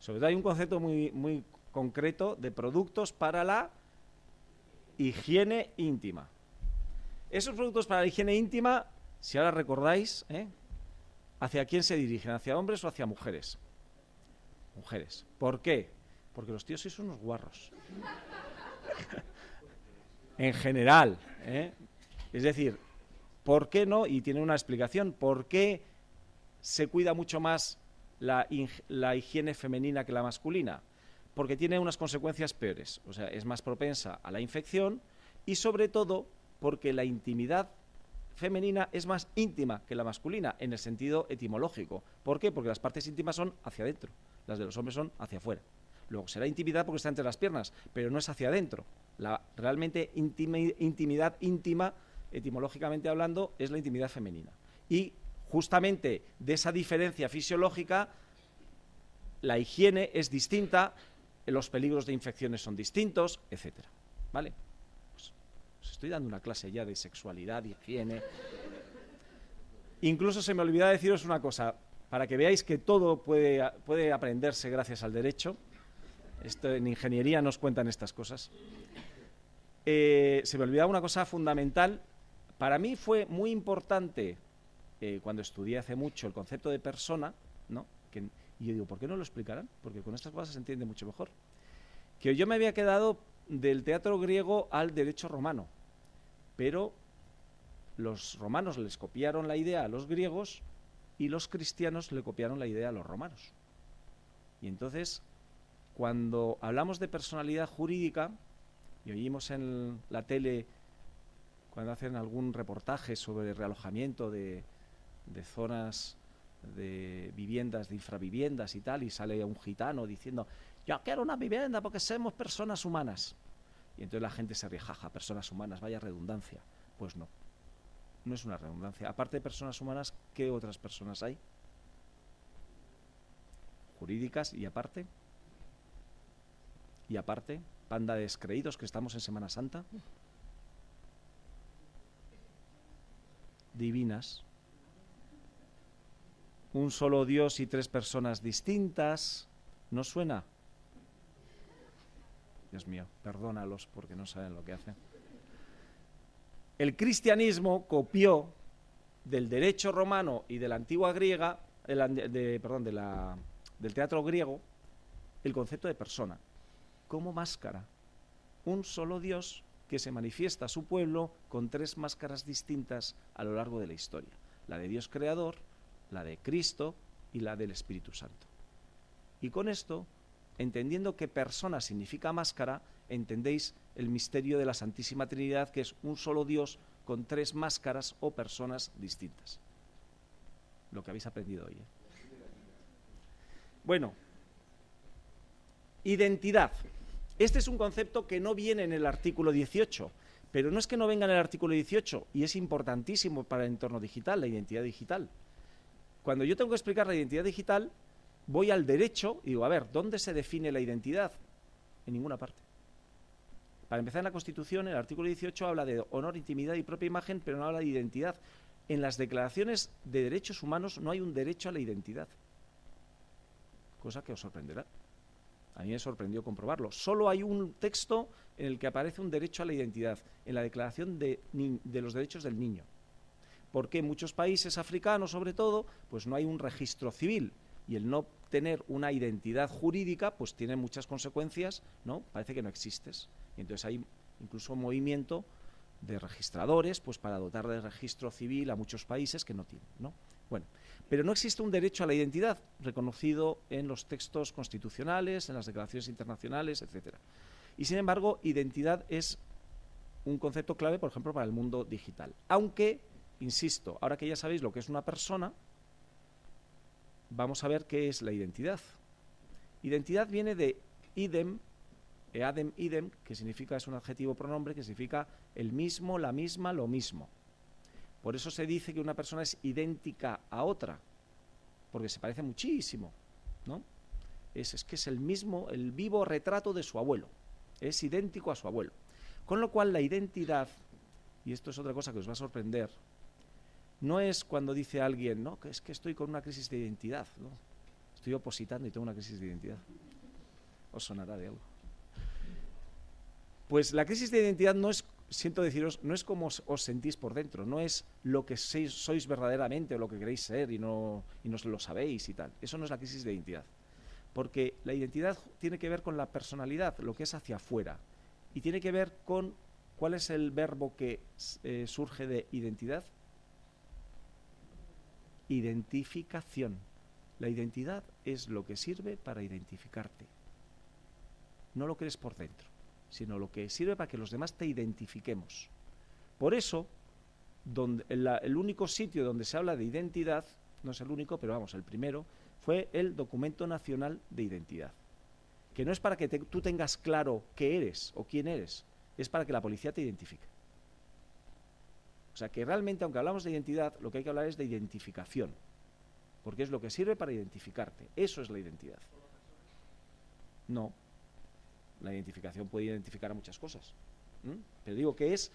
Sobre todo hay un concepto muy, muy concreto de productos para la higiene íntima. Esos productos para la higiene íntima, si ahora recordáis, ¿hacia quién se dirigen? ¿Hacia hombres o hacia mujeres? Mujeres. ¿Por qué? Porque los tíos sois unos guarros. En general, Es decir, ¿por qué no? Y tiene una explicación. ¿Por qué se cuida mucho más la higiene femenina que la masculina? Porque tiene unas consecuencias peores. O sea, es más propensa a la infección y, sobre todo, porque la intimidad femenina es más íntima que la masculina en el sentido etimológico. ¿Por qué? Porque las partes íntimas son hacia adentro, las de los hombres son hacia afuera. Luego será intimidad porque está entre las piernas, pero no es hacia adentro. La realmente intimidad íntima, etimológicamente hablando, es la intimidad femenina. Y justamente de esa diferencia fisiológica, la higiene es distinta, los peligros de infecciones son distintos, etcétera. ¿Vale? Pues os estoy dando una clase ya de sexualidad, de higiene. Incluso se me olvidaba deciros una cosa, para que veáis que todo puede aprenderse gracias al derecho. Esto, en ingeniería nos cuentan estas cosas. Se me olvidaba una cosa fundamental. Para mí fue muy importante, cuando estudié hace mucho el concepto de persona, ¿no? Y yo digo, ¿por qué no lo explicarán? Porque con estas cosas se entiende mucho mejor. Que yo me había quedado del teatro griego al derecho romano, pero los romanos les copiaron la idea a los griegos y los cristianos le copiaron la idea a los romanos. Y entonces, cuando hablamos de personalidad jurídica, y oímos en la tele cuando hacen algún reportaje sobre realojamiento de zonas de viviendas, de infraviviendas y tal, y sale un gitano diciendo, yo quiero una vivienda porque somos personas humanas. Y entonces la gente se ríe, jaja, personas humanas, vaya redundancia. Pues no, no es una redundancia. Aparte de personas humanas, ¿qué otras personas hay? Jurídicas y aparte, panda de descreídos que estamos en Semana Santa. Divinas, un solo Dios y tres personas distintas. ¿No suena? Dios mío, perdónalos porque no saben lo que hacen. El cristianismo copió del derecho romano y de la antigua griega, del teatro griego, el concepto de persona, como máscara. Un solo Dios que se manifiesta a su pueblo con tres máscaras distintas a lo largo de la historia. La de Dios creador, la de Cristo y la del Espíritu Santo. Y con esto, entendiendo que persona significa máscara, entendéis el misterio de la Santísima Trinidad, que es un solo Dios con tres máscaras o personas distintas. Lo que habéis aprendido hoy, ¿eh? Bueno, identidad. Este es un concepto que no viene en el artículo 18, pero no es que no venga en el artículo 18, y es importantísimo para el entorno digital, la identidad digital. Cuando yo tengo que explicar la identidad digital, voy al derecho y digo, a ver, ¿dónde se define la identidad? En ninguna parte. Para empezar, en la Constitución, el artículo 18 habla de honor, intimidad y propia imagen, pero no habla de identidad. En las declaraciones de derechos humanos no hay un derecho a la identidad. Cosa que os sorprenderá. A mí me sorprendió comprobarlo. Solo hay un texto en el que aparece un derecho a la identidad, en la Declaración de los Derechos del Niño. Porque en muchos países africanos, sobre todo, pues no hay un registro civil. Y el no tener una identidad jurídica, pues tiene muchas consecuencias, ¿no? Parece que no existes. Y entonces hay incluso un movimiento de registradores, pues para dotar de registro civil a muchos países que no tienen, ¿no? Bueno, pero no existe un derecho a la identidad reconocido en los textos constitucionales, en las declaraciones internacionales, etcétera. Y sin embargo, identidad es un concepto clave, por ejemplo, para el mundo digital. Aunque, insisto, ahora que ya sabéis lo que es una persona, vamos a ver qué es la identidad. Identidad viene de idem, eadem idem, que significa, es un adjetivo pronombre que significa el mismo, la misma, lo mismo. Por eso se dice que una persona es idéntica a otra, porque se parece muchísimo, ¿no? Es que es el mismo, el vivo retrato de su abuelo, es idéntico a su abuelo. Con lo cual la identidad, y esto es otra cosa que os va a sorprender, no es cuando dice alguien, no, que es que estoy con una crisis de identidad, ¿no? Estoy opositando y tengo una crisis de identidad. Os sonará de algo. Pues la crisis de identidad no es, siento deciros, no es como os sentís por dentro, no es lo que sois verdaderamente o lo que queréis ser y no lo sabéis y tal. Eso no es la crisis de identidad. Porque la identidad tiene que ver con la personalidad, lo que es hacia afuera. Y tiene que ver con, ¿cuál es el verbo que surge de identidad? Identificación. La identidad es lo que sirve para identificarte. No lo que eres por dentro, sino lo que sirve para que los demás te identifiquemos. Por eso, el único sitio donde se habla de identidad, no es el único, pero vamos, el primero, fue el Documento Nacional de Identidad. Que no es para que tú tengas claro qué eres o quién eres, es para que la policía te identifique. O sea que realmente, aunque hablamos de identidad, lo que hay que hablar es de identificación, porque es lo que sirve para identificarte. Eso es la identidad. No. La identificación puede identificar a muchas cosas. Pero digo que es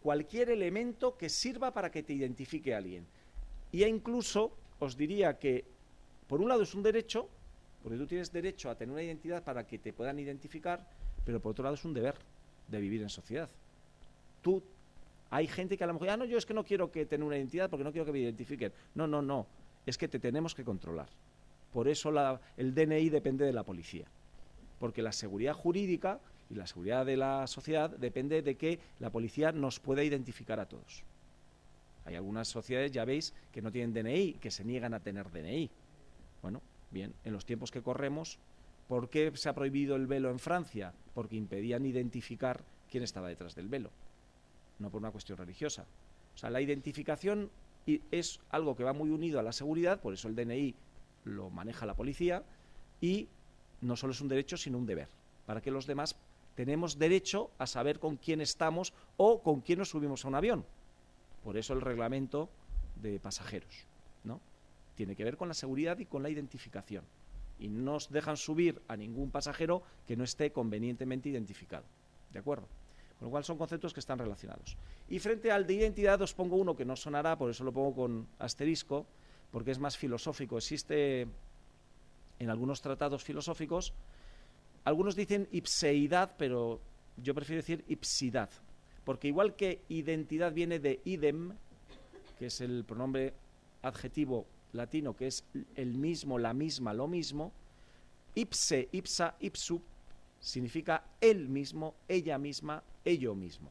cualquier elemento que sirva para que te identifique a alguien. Y incluso os diría que, por un lado es un derecho, porque tú tienes derecho a tener una identidad para que te puedan identificar, pero por otro lado es un deber de vivir en sociedad. Hay gente que a lo mejor, no, yo es que no quiero que tener una identidad porque no quiero que me identifiquen. No, es que te tenemos que controlar. Por eso el DNI depende de la policía. Porque la seguridad jurídica y la seguridad de la sociedad depende de que la policía nos pueda identificar a todos. Hay algunas sociedades, ya veis, que no tienen DNI, que se niegan a tener DNI. Bueno, bien, en los tiempos que corremos, ¿por qué se ha prohibido el velo en Francia? Porque impedían identificar quién estaba detrás del velo, no por una cuestión religiosa. O sea, la identificación es algo que va muy unido a la seguridad, por eso el DNI lo maneja la policía, y no solo es un derecho, sino un deber, para que los demás tenemos derecho a saber con quién estamos o con quién nos subimos a un avión. Por eso el reglamento de pasajeros, ¿no? Tiene que ver con la seguridad y con la identificación. Y no nos dejan subir a ningún pasajero que no esté convenientemente identificado. ¿De acuerdo? Con lo cual son conceptos que están relacionados. Y frente al de identidad os pongo uno que no sonará, por eso lo pongo con asterisco, porque es más filosófico. Existe en algunos tratados filosóficos, algunos dicen ipseidad, pero yo prefiero decir ipsidad, porque igual que identidad viene de idem, que es el pronombre adjetivo latino, que es el mismo, la misma, lo mismo, ipse, ipsa, ipsu, significa él mismo, ella misma, ello mismo,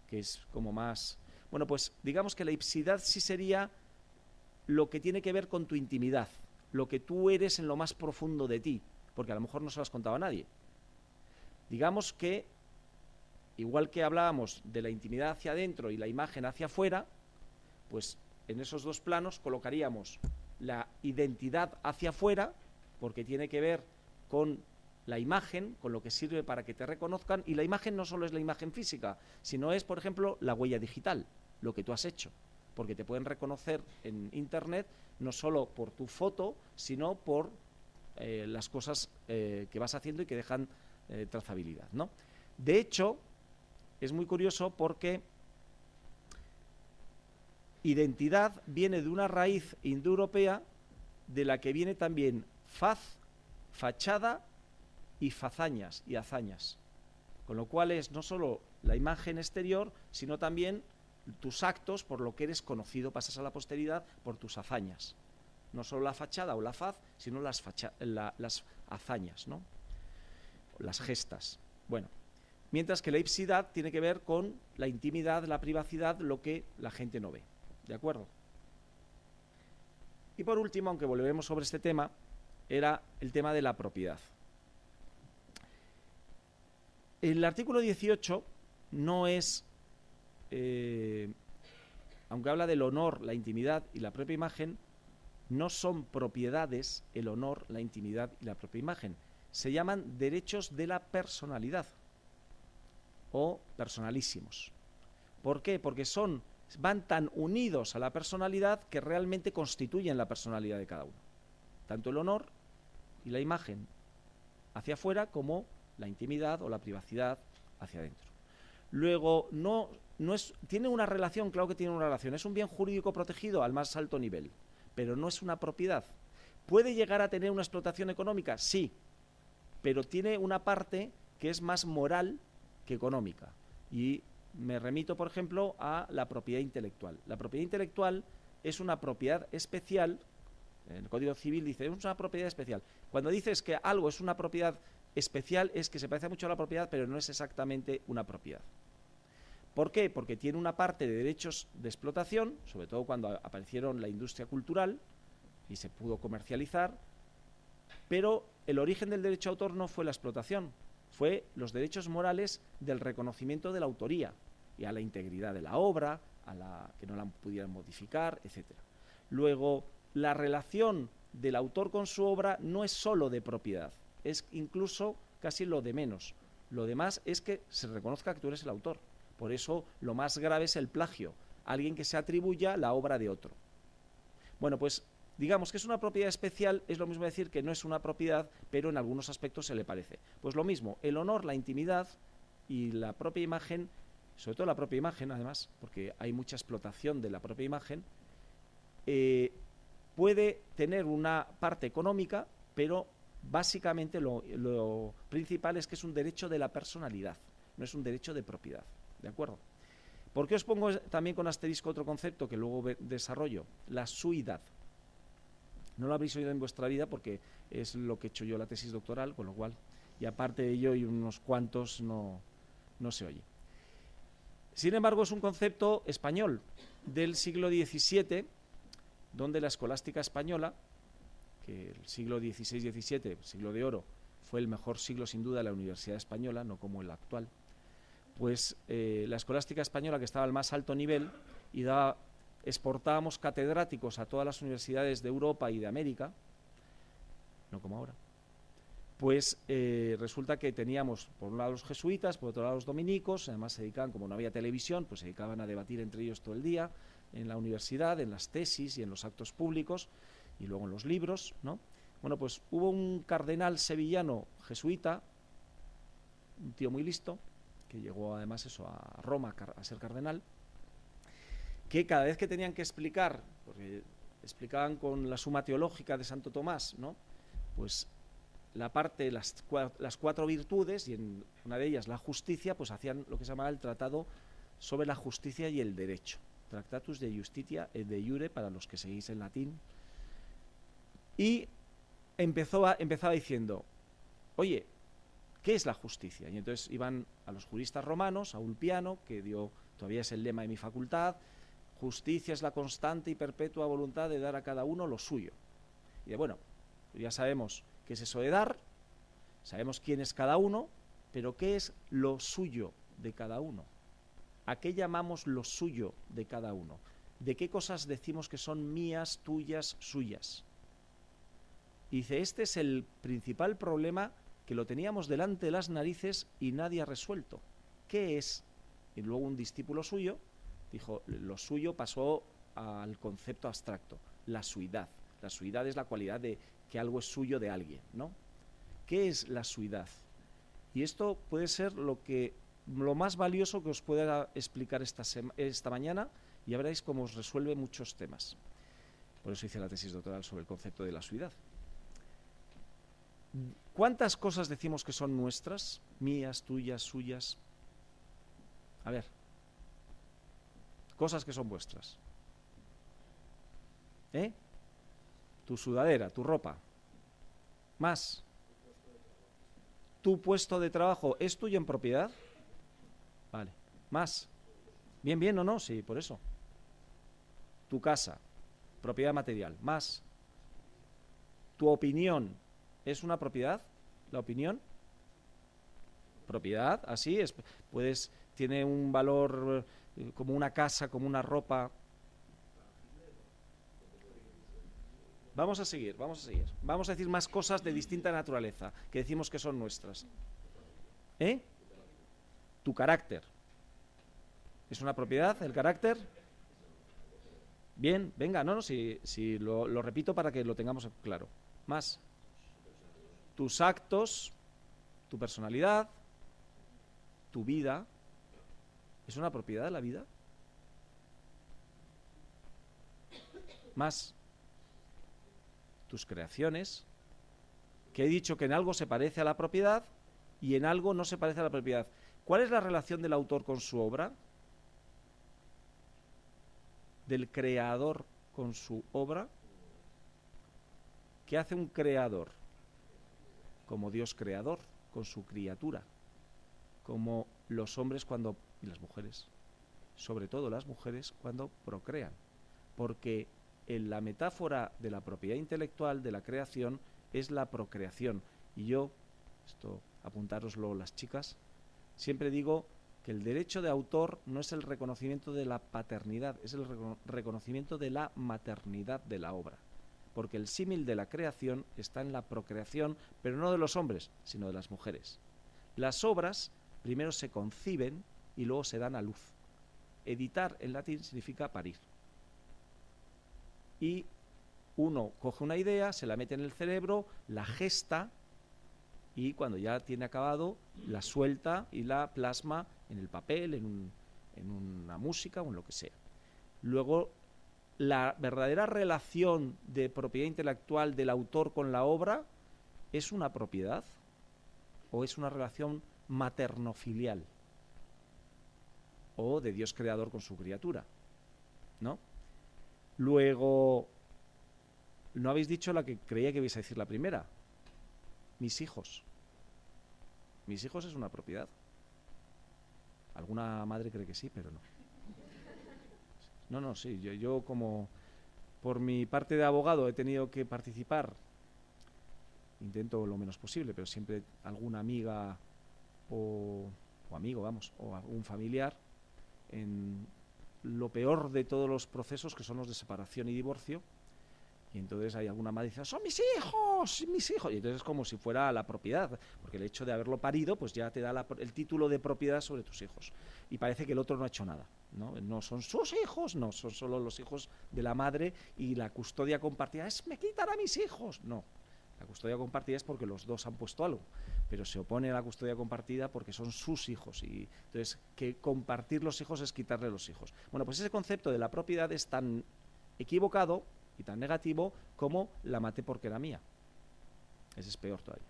que es como más... Bueno, pues digamos que la ipsidad sí sería lo que tiene que ver con tu intimidad, lo que tú eres en lo más profundo de ti, porque a lo mejor no se lo has contado a nadie. Digamos que, igual que hablábamos de la intimidad hacia adentro y la imagen hacia afuera, pues en esos dos planos colocaríamos la identidad hacia afuera, porque tiene que ver con la imagen, con lo que sirve para que te reconozcan, y la imagen no solo es la imagen física, sino es, por ejemplo, la huella digital, lo que tú has hecho, porque te pueden reconocer en Internet no solo por tu foto, sino por las cosas que vas haciendo y que dejan trazabilidad, ¿no? De hecho, es muy curioso porque identidad viene de una raíz indoeuropea de la que viene también faz, fachada y fazañas y hazañas, con lo cual es no solo la imagen exterior, sino también tus actos, por lo que eres conocido, pasas a la posteridad por tus hazañas, no solo la fachada o la faz, sino las hazañas, ¿no? Las gestas. Bueno, mientras que la ipsidad tiene que ver con la intimidad, la privacidad, lo que la gente no ve, ¿de acuerdo? Y por último, aunque volveremos sobre este tema, era el tema de la propiedad. El artículo 18 no es, aunque habla del honor, la intimidad y la propia imagen, no son propiedades el honor, la intimidad y la propia imagen. Se llaman derechos de la personalidad o personalísimos. ¿Por qué? Porque van tan unidos a la personalidad que realmente constituyen la personalidad de cada uno. Tanto el honor y la imagen hacia afuera como la intimidad o la privacidad hacia adentro. Luego, tiene una relación, claro que tiene una relación, es un bien jurídico protegido al más alto nivel, pero no es una propiedad. ¿Puede llegar a tener una explotación económica? Sí, pero tiene una parte que es más moral que económica. Y me remito, por ejemplo, a la propiedad intelectual. La propiedad intelectual es una propiedad especial. El Código Civil dice, es una propiedad especial. Cuando dices que algo es una propiedad especial, es que se parece mucho a la propiedad, pero no es exactamente una propiedad. ¿Por qué? Porque tiene una parte de derechos de explotación, sobre todo cuando aparecieron la industria cultural y se pudo comercializar, pero el origen del derecho de autor no fue la explotación, fue los derechos morales del reconocimiento de la autoría y a la integridad de la obra, a la que no la pudieran modificar, etc. Luego, la relación del autor con su obra no es solo de propiedad, es incluso casi lo de menos. Lo demás es que se reconozca que tú eres el autor. Por eso lo más grave es el plagio, alguien que se atribuya la obra de otro. Bueno, pues digamos que es una propiedad especial, es lo mismo decir que no es una propiedad, pero en algunos aspectos se le parece. Pues lo mismo, el honor, la intimidad y la propia imagen, sobre todo la propia imagen además, porque hay mucha explotación de la propia imagen, puede tener una parte económica, pero básicamente lo principal es que es un derecho de la personalidad, no es un derecho de propiedad, ¿de acuerdo? ¿Por qué os pongo también con asterisco otro concepto que luego desarrollo? La suidad. No lo habréis oído en vuestra vida porque es lo que he hecho yo la tesis doctoral, con lo cual, y aparte de ello y unos cuantos no se oye. Sin embargo, es un concepto español del siglo XVII, donde la escolástica española, que el siglo XVI-XVII, siglo de oro, fue el mejor siglo sin duda de la Universidad Española, no como el actual, pues la escolástica española, que estaba al más alto nivel y exportábamos catedráticos a todas las universidades de Europa y de América, no como ahora, pues resulta que teníamos por un lado los jesuitas, por otro lado los dominicos, además se dedicaban, como no había televisión, pues se dedicaban a debatir entre ellos todo el día, en la universidad, en las tesis y en los actos públicos, y luego en los libros, ¿no? Bueno, pues hubo un cardenal sevillano jesuita, un tío muy listo, que llegó además a Roma a ser cardenal, que cada vez que tenían que explicar, porque explicaban con la Suma Teológica de Santo Tomás, ¿no? Pues la parte, las 4 virtudes, y en una de ellas la justicia, pues hacían lo que se llamaba el tratado sobre la justicia y el derecho. Tractatus de Justitia et de Iure, para los que seguís en latín. Y empezaba diciendo, oye, ¿qué es la justicia? Y entonces iban a los juristas romanos, a Ulpiano, que todavía es el lema de mi facultad: justicia es la constante y perpetua voluntad de dar a cada uno lo suyo. Y bueno, ya sabemos qué es eso de dar, sabemos quién es cada uno, pero ¿qué es lo suyo de cada uno? ¿A qué llamamos lo suyo de cada uno? ¿De qué cosas decimos que son mías, tuyas, suyas? Y dice, este es el principal problema, que lo teníamos delante de las narices y nadie ha resuelto. ¿Qué es? Y luego un discípulo suyo dijo, lo suyo pasó al concepto abstracto, la suidad. La suidad es la cualidad de que algo es suyo de alguien, ¿no? ¿Qué es la suidad? Y esto puede ser lo más valioso que os pueda explicar esta mañana, y ya veréis cómo os resuelve muchos temas. Por eso hice la tesis doctoral sobre el concepto de la suidad. ¿Cuántas cosas decimos que son nuestras? Mías, tuyas, suyas. A ver. Cosas que son vuestras. Tu sudadera, tu ropa. Más. ¿Tu puesto de trabajo es tuyo en propiedad? Vale. Más. Bien o no, sí, por eso. Tu casa, propiedad material. Más. Tu opinión es una propiedad. La opinión. Propiedad, así es. Tiene un valor como una casa, como una ropa. Vamos a seguir. Vamos a decir más cosas de distinta naturaleza que decimos que son nuestras. Tu carácter. ¿Es una propiedad el carácter? Bien, venga, si lo repito para que lo tengamos claro. Más. Tus actos, tu personalidad, tu vida. ¿Es una propiedad de la vida? Más. Tus creaciones, que he dicho que en algo se parece a la propiedad y en algo no se parece a la propiedad. ¿Cuál es la relación del autor con su obra? ¿Del creador con su obra? ¿Qué hace un creador? Como Dios creador, con su criatura. Como los hombres y las mujeres, sobre todo las mujeres, cuando procrean. Porque en la metáfora de la propiedad intelectual, de la creación, es la procreación. Y esto apuntároslo las chicas, siempre digo que el derecho de autor no es el reconocimiento de la paternidad, es el reconocimiento de la maternidad de la obra. Porque el símil de la creación está en la procreación, pero no de los hombres, sino de las mujeres. Las obras primero se conciben y luego se dan a luz. Editar en latín significa parir. Y uno coge una idea, se la mete en el cerebro, la gesta, y cuando ya tiene acabado, la suelta y la plasma en el papel, en una música o en lo que sea. Luego, la verdadera relación de propiedad intelectual del autor con la obra, ¿es una propiedad o es una relación materno-filial? O de Dios creador con su criatura, ¿no? Luego, no habéis dicho la que creía que ibais a decir la primera. Mis hijos. Mis hijos es una propiedad. Alguna madre cree que sí, pero no. No, sí, yo como por mi parte de abogado he tenido que participar, intento lo menos posible, pero siempre alguna amiga o amigo, o algún familiar, en lo peor de todos los procesos, que son los de separación y divorcio, y entonces hay alguna madre que dice, son mis hijos, y entonces es como si fuera la propiedad, porque el hecho de haberlo parido pues ya te da el título de propiedad sobre tus hijos, y parece que el otro no ha hecho nada, no son sus hijos, no, son solo los hijos de la madre, y la custodia compartida es, me quitan a mis hijos, no. La custodia compartida es porque los dos han puesto algo, pero se opone a la custodia compartida porque son sus hijos, y entonces que compartir los hijos es quitarle los hijos. Bueno, pues ese concepto de la propiedad es tan equivocado y tan negativo como la maté porque era mía. Ese es peor todavía.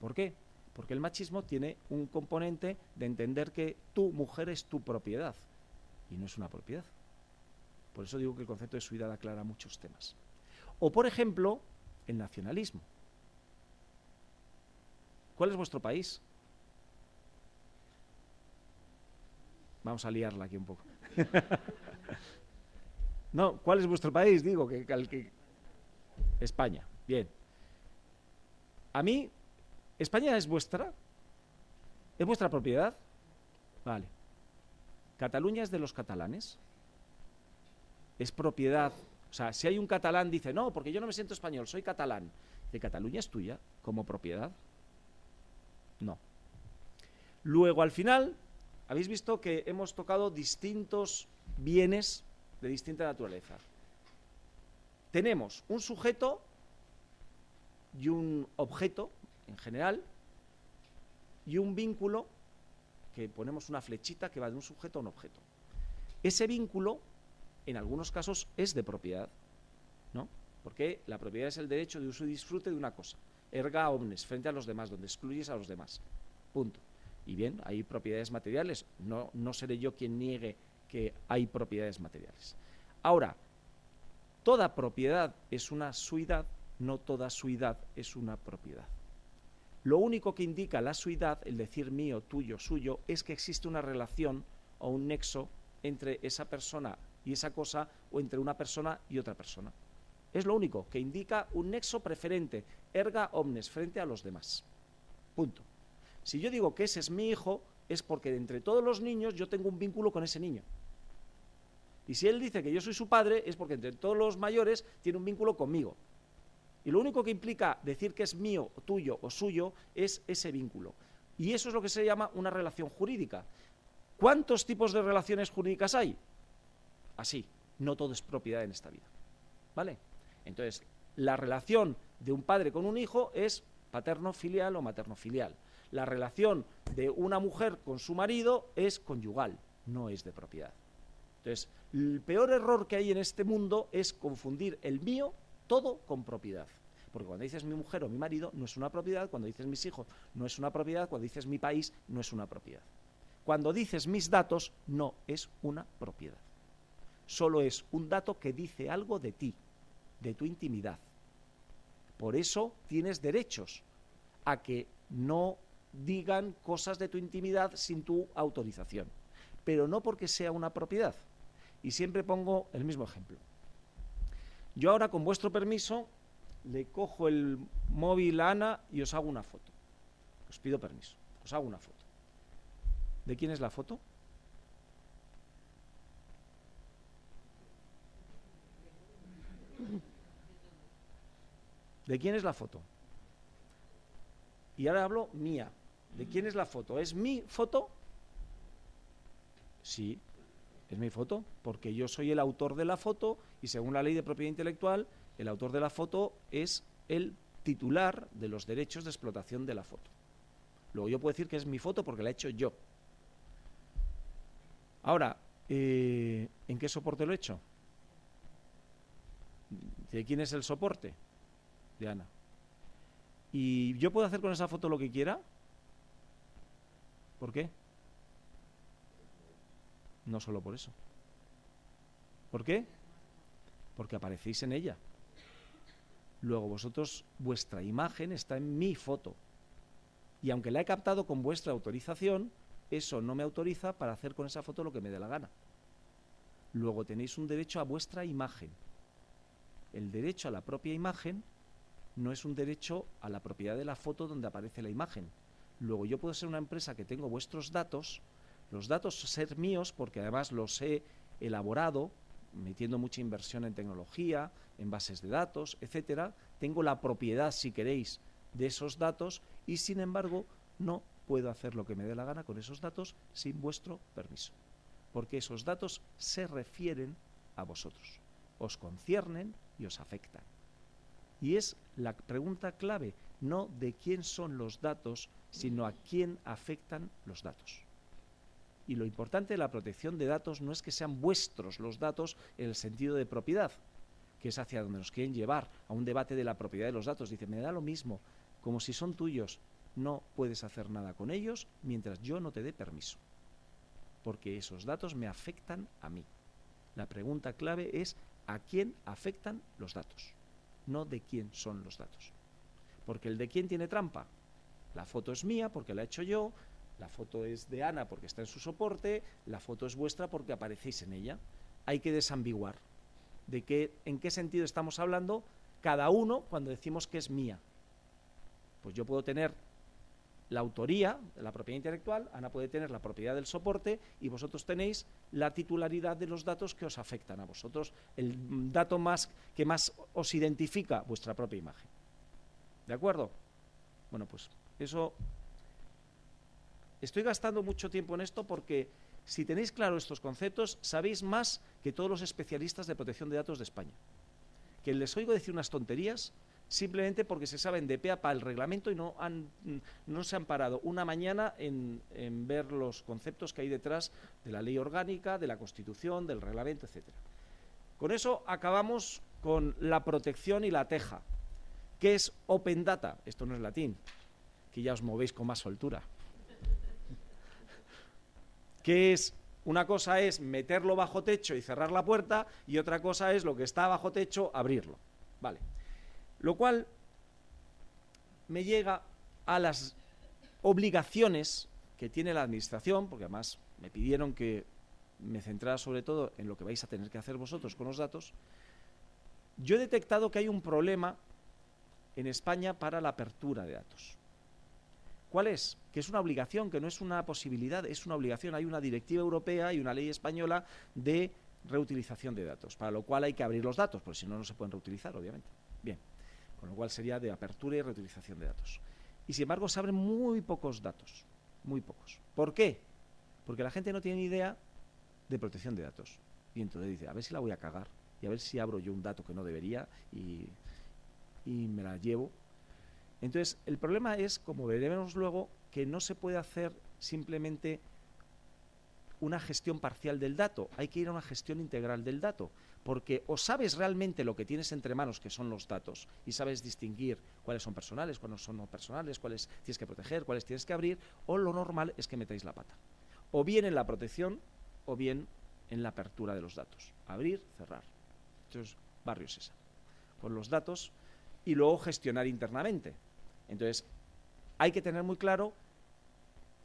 ¿Por qué? Porque el machismo tiene un componente de entender que tu mujer es tu propiedad y no es una propiedad. Por eso digo que el concepto de suidad aclara muchos temas. O, por ejemplo, el nacionalismo. ¿Cuál es vuestro país? Vamos a liarla aquí un poco. No, ¿cuál es vuestro país? Digo, España. Bien. A mí, ¿España es vuestra? ¿Es vuestra propiedad? Vale. ¿Cataluña es de los catalanes? ¿Es propiedad? O sea, si hay un catalán, dice, no, porque yo no me siento español, soy catalán. ¿De Cataluña es tuya como propiedad? No. Luego, al final, habéis visto que hemos tocado distintos bienes de distinta naturaleza. Tenemos un sujeto y un objeto, en general, y un vínculo, que ponemos una flechita que va de un sujeto a un objeto. Ese vínculo, en algunos casos, es de propiedad, ¿no? Porque la propiedad es el derecho de uso y disfrute de una cosa. Erga omnes, frente a los demás, donde excluyes a los demás. Punto. Y bien, hay propiedades materiales. No seré yo quien niegue que hay propiedades materiales. Ahora, toda propiedad es una suidad, no toda suidad es una propiedad. Lo único que indica la suidad, el decir mío, tuyo, suyo, es que existe una relación o un nexo entre esa persona y esa cosa, o entre una persona y otra persona. Es lo único que indica un nexo preferente, erga omnes, frente a los demás. Punto. Si yo digo que ese es mi hijo, es porque de entre todos los niños yo tengo un vínculo con ese niño. Y si él dice que yo soy su padre, es porque entre todos los mayores tiene un vínculo conmigo. Y lo único que implica decir que es mío, tuyo o suyo es ese vínculo. Y eso es lo que se llama una relación jurídica. ¿Cuántos tipos de relaciones jurídicas hay? Así, no todo es propiedad en esta vida. ¿Vale? Entonces, la relación de un padre con un hijo es paterno-filial o materno-filial. La relación de una mujer con su marido es conyugal, no es de propiedad. Entonces, el peor error que hay en este mundo es confundir el mío todo con propiedad. Porque cuando dices mi mujer o mi marido no es una propiedad, cuando dices mis hijos no es una propiedad, cuando dices mi país no es una propiedad. Cuando dices mis datos no es una propiedad. Solo es un dato que dice algo de ti, de tu intimidad. Por eso tienes derechos a que no digan cosas de tu intimidad sin tu autorización, pero no porque sea una propiedad. Y siempre pongo el mismo ejemplo. Yo ahora, con vuestro permiso, le cojo el móvil a Ana y os hago una foto. Os pido permiso, os hago una foto. ¿De quién es la foto? ¿De quién es la foto? Y ahora hablo mía. ¿De quién es la foto? ¿Es mi foto? Sí, es mi foto, porque yo soy el autor de la foto y según la ley de propiedad intelectual, el autor de la foto es el titular de los derechos de explotación de la foto. Luego yo puedo decir que es mi foto porque la he hecho yo. Ahora, ¿en qué soporte lo he hecho? ¿De quién es el soporte? De Ana. ¿Y yo puedo hacer con esa foto lo que quiera? ¿Por qué? No solo por eso. ¿Por qué? Porque aparecéis en ella. Luego vosotros, vuestra imagen está en mi foto. Y aunque la he captado con vuestra autorización, eso no me autoriza para hacer con esa foto lo que me dé la gana. Luego tenéis un derecho a vuestra imagen. El derecho a la propia imagen no es un derecho a la propiedad de la foto donde aparece la imagen. Luego yo puedo ser una empresa que tengo vuestros datos, los datos ser míos porque además los he elaborado metiendo mucha inversión en tecnología, en bases de datos, etcétera. Tengo la propiedad, si queréis, de esos datos y sin embargo no puedo hacer lo que me dé la gana con esos datos sin vuestro permiso, porque esos datos se refieren a vosotros, os conciernen y os afectan. Y es la pregunta clave, no de quién son los datos, sino a quién afectan los datos. Y lo importante de la protección de datos no es que sean vuestros los datos en el sentido de propiedad, que es hacia donde nos quieren llevar, a un debate de la propiedad de los datos. Dice, me da lo mismo, como si son tuyos, no puedes hacer nada con ellos mientras yo no te dé permiso, porque esos datos me afectan a mí. La pregunta clave es, ¿a quién afectan los datos? No de quién son los datos. Porque el de quién tiene trampa. La foto es mía porque la he hecho yo, la foto es de Ana porque está en su soporte, la foto es vuestra porque aparecéis en ella. Hay que desambiguar en qué sentido estamos hablando cada uno cuando decimos que es mía. Pues yo puedo tener la autoría, la propiedad intelectual, Ana puede tener la propiedad del soporte y vosotros tenéis la titularidad de los datos que os afectan a vosotros, el dato que más os identifica, vuestra propia imagen. ¿De acuerdo? Bueno, pues eso... Estoy gastando mucho tiempo en esto porque si tenéis claro estos conceptos, sabéis más que todos los especialistas de protección de datos de España. Que les oigo decir unas tonterías simplemente porque se saben de pe a pa el reglamento y no se han parado una mañana en ver los conceptos que hay detrás de la ley orgánica, de la Constitución, del reglamento, etcétera. Con eso acabamos con la protección y la teja. ¿Qué es Open Data? Esto no es latín, que ya os movéis con más soltura. ¿Qué es? Una cosa es meterlo bajo techo y cerrar la puerta y otra cosa es lo que está bajo techo, abrirlo. Vale. Lo cual me llega a las obligaciones que tiene la administración, porque además me pidieron que me centrara sobre todo en lo que vais a tener que hacer vosotros con los datos. Yo he detectado que hay un problema en España para la apertura de datos. ¿Cuál es? Que es una obligación, que no es una posibilidad, es una obligación. Hay una directiva europea y una ley española de reutilización de datos, para lo cual hay que abrir los datos, porque si no, no se pueden reutilizar, obviamente. Bien, con lo cual sería de apertura y reutilización de datos. Y sin embargo se abren muy pocos datos, muy pocos. ¿Por qué? Porque la gente no tiene ni idea de protección de datos. Y entonces dice, a ver si la voy a cagar, y a ver si abro yo un dato que no debería y me la llevo. Entonces, el problema es, como veremos luego, que no se puede hacer simplemente una gestión parcial del dato. Hay que ir a una gestión integral del dato, porque o sabes realmente lo que tienes entre manos, que son los datos, y sabes distinguir cuáles son personales, cuáles son no personales, cuáles tienes que proteger, cuáles tienes que abrir, o lo normal es que metáis la pata. O bien en la protección, o bien en la apertura de los datos. Abrir, cerrar. Entonces, barrio Sésamo. Con los datos y luego gestionar internamente. Entonces, hay que tener muy claro